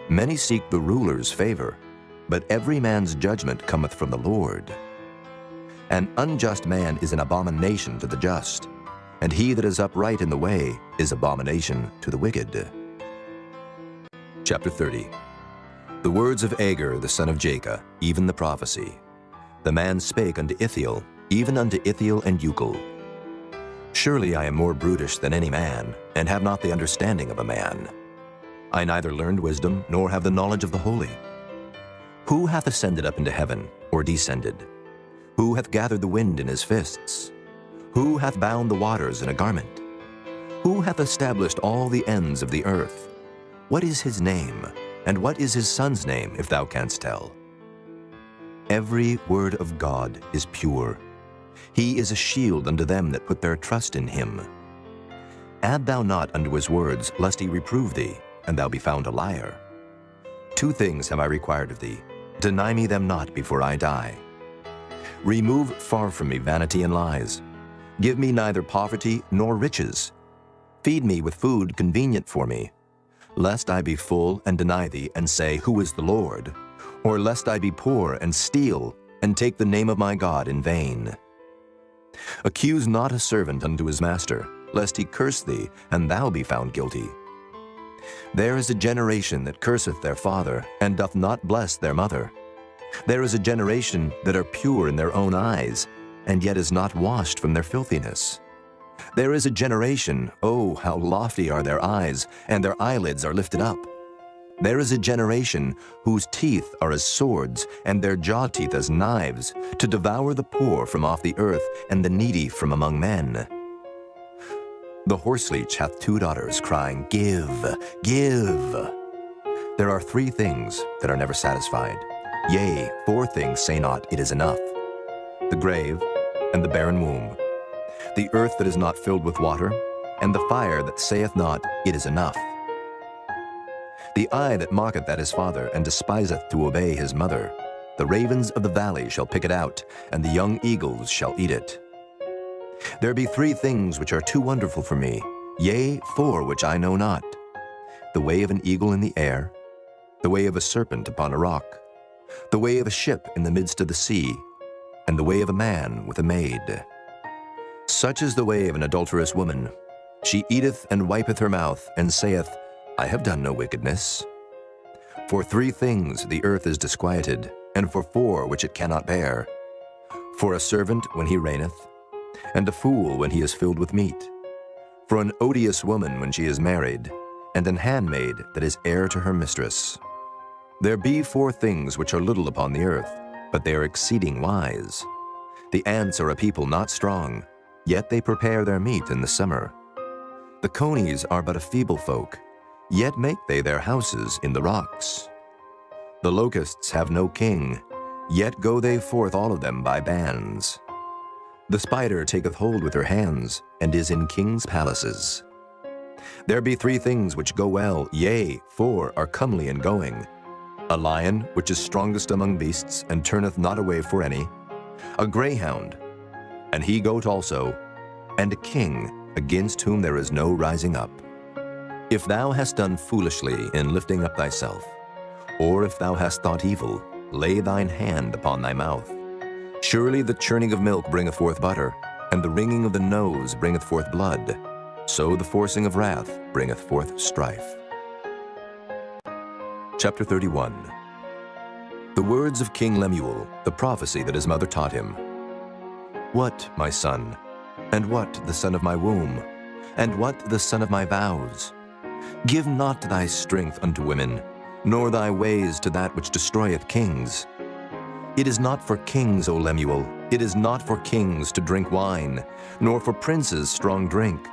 Many seek the ruler's favor, but every man's judgment cometh from the Lord. An unjust man is an abomination to the just, and he that is upright in the way is abomination to the wicked. Chapter 30. The words of Agur the son of Jacob, even the prophecy. The man spake unto Ithiel, even unto Ithiel and Euchel. Surely I am more brutish than any man, and have not the understanding of a man. I neither learned wisdom, nor have the knowledge of the holy. Who hath ascended up into heaven, or descended? Who hath gathered the wind in his fists? Who hath bound the waters in a garment? Who hath established all the ends of the earth? What is his name, and what is his son's name, if thou canst tell? Every word of God is pure. He is a shield unto them that put their trust in him. Add thou not unto his words, lest he reprove thee, and thou be found a liar. 2 things have I required of thee. Deny me them not before I die. Remove far from me vanity and lies. Give me neither poverty nor riches. Feed me with food convenient for me, lest I be full and deny thee, and say, Who is the Lord? Or lest I be poor and steal, and take the name of my God in vain. Accuse not a servant unto his master, lest he curse thee, and thou be found guilty. There is a generation that curseth their father, and doth not bless their mother. There is a generation that are pure in their own eyes, and yet is not washed from their filthiness. There is a generation, oh, how lofty are their eyes, and their eyelids are lifted up. There is a generation whose teeth are as swords, and their jaw teeth as knives, to devour the poor from off the earth, and the needy from among men. The horseleech hath 2 daughters, crying, Give, give. There are 3 things that are never satisfied. Yea, 4 things say not, It is enough. The grave, and the barren womb, the earth that is not filled with water, and the fire that saith not, It is enough. The eye that mocketh at his father, and despiseth to obey his mother, the ravens of the valley shall pick it out, and the young eagles shall eat it. There be 3 things which are too wonderful for me, yea, 4 which I know not. The way of an eagle in the air, the way of a serpent upon a rock, the way of a ship in the midst of the sea, and the way of a man with a maid. Such is the way of an adulterous woman. She eateth and wipeth her mouth, and saith, I have done no wickedness. For 3 things the earth is disquieted, and for 4 which it cannot bear. For a servant when he reigneth, and a fool when he is filled with meat. For an odious woman when she is married, and an handmaid that is heir to her mistress. There be 4 things which are little upon the earth, but they are exceeding wise. The ants are a people not strong, yet they prepare their meat in the summer. The conies are but a feeble folk, yet make they their houses in the rocks. The locusts have no king, yet go they forth all of them by bands. The spider taketh hold with her hands, and is in kings' palaces. There be 3 things which go well, yea, 4 are comely in going. A lion, which is strongest among beasts, and turneth not away for any. A greyhound, and he goat also, and a king, against whom there is no rising up. If thou hast done foolishly in lifting up thyself, or if thou hast thought evil, lay thine hand upon thy mouth. Surely the churning of milk bringeth forth butter, and the wringing of the nose bringeth forth blood. So the forcing of wrath bringeth forth strife. Chapter 31. The words of King Lemuel, the prophecy that his mother taught him. What, my son, and what the son of my womb, and what the son of my vows? Give not thy strength unto women, nor thy ways to that which destroyeth kings. It is not for kings, O Lemuel, it is not for kings to drink wine, nor for princes strong drink,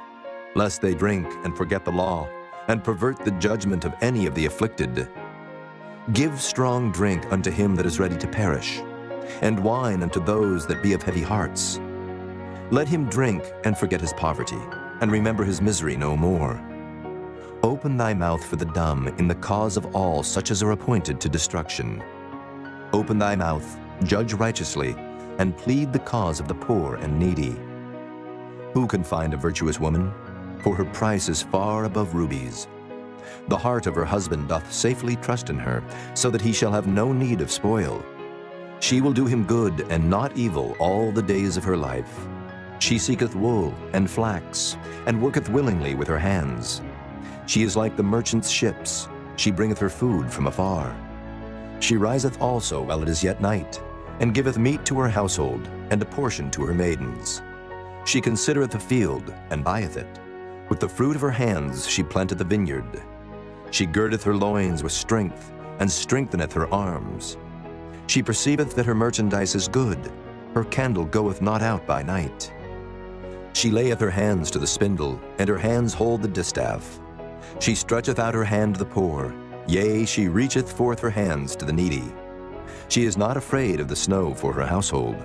lest they drink and forget the law, and pervert the judgment of any of the afflicted. Give strong drink unto him that is ready to perish, and wine unto those that be of heavy hearts. Let him drink and forget his poverty, and remember his misery no more. Open thy mouth for the dumb in the cause of all such as are appointed to destruction. Open thy mouth, judge righteously, and plead the cause of the poor and needy. Who can find a virtuous woman? For her price is far above rubies. The heart of her husband doth safely trust in her, so that he shall have no need of spoil. She will do him good and not evil all the days of her life. She seeketh wool and flax, and worketh willingly with her hands. She is like the merchant's ships, she bringeth her food from afar. She riseth also while it is yet night, and giveth meat to her household, and a portion to her maidens. She considereth the field, and buyeth it. With the fruit of her hands she planteth the vineyard. She girdeth her loins with strength, and strengtheneth her arms. She perceiveth that her merchandise is good, her candle goeth not out by night. She layeth her hands to the spindle, and her hands hold the distaff. She stretcheth out her hand to the poor, yea, she reacheth forth her hands to the needy. She is not afraid of the snow for her household,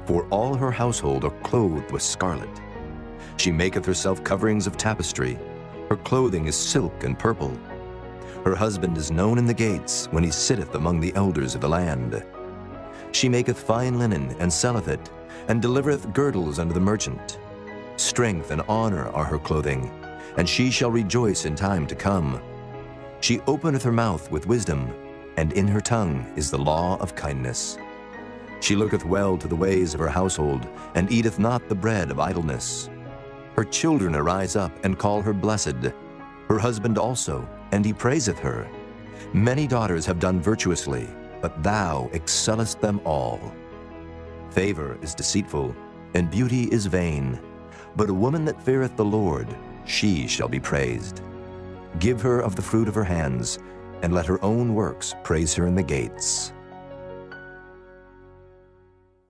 for all her household are clothed with scarlet. She maketh herself coverings of tapestry, her clothing is silk and purple. Her husband is known in the gates, when he sitteth among the elders of the land. She maketh fine linen, and selleth it, and delivereth girdles unto the merchant. Strength and honor are her clothing, and she shall rejoice in time to come. She openeth her mouth with wisdom, and in her tongue is the law of kindness. She looketh well to the ways of her household, and eateth not the bread of idleness. Her children arise up and call her blessed, her husband also, and he praiseth her. Many daughters have done virtuously, but thou excellest them all. Favor is deceitful, and beauty is vain, but a woman that feareth the Lord, she shall be praised. Give her of the fruit of her hands, and let her own works praise her in the gates.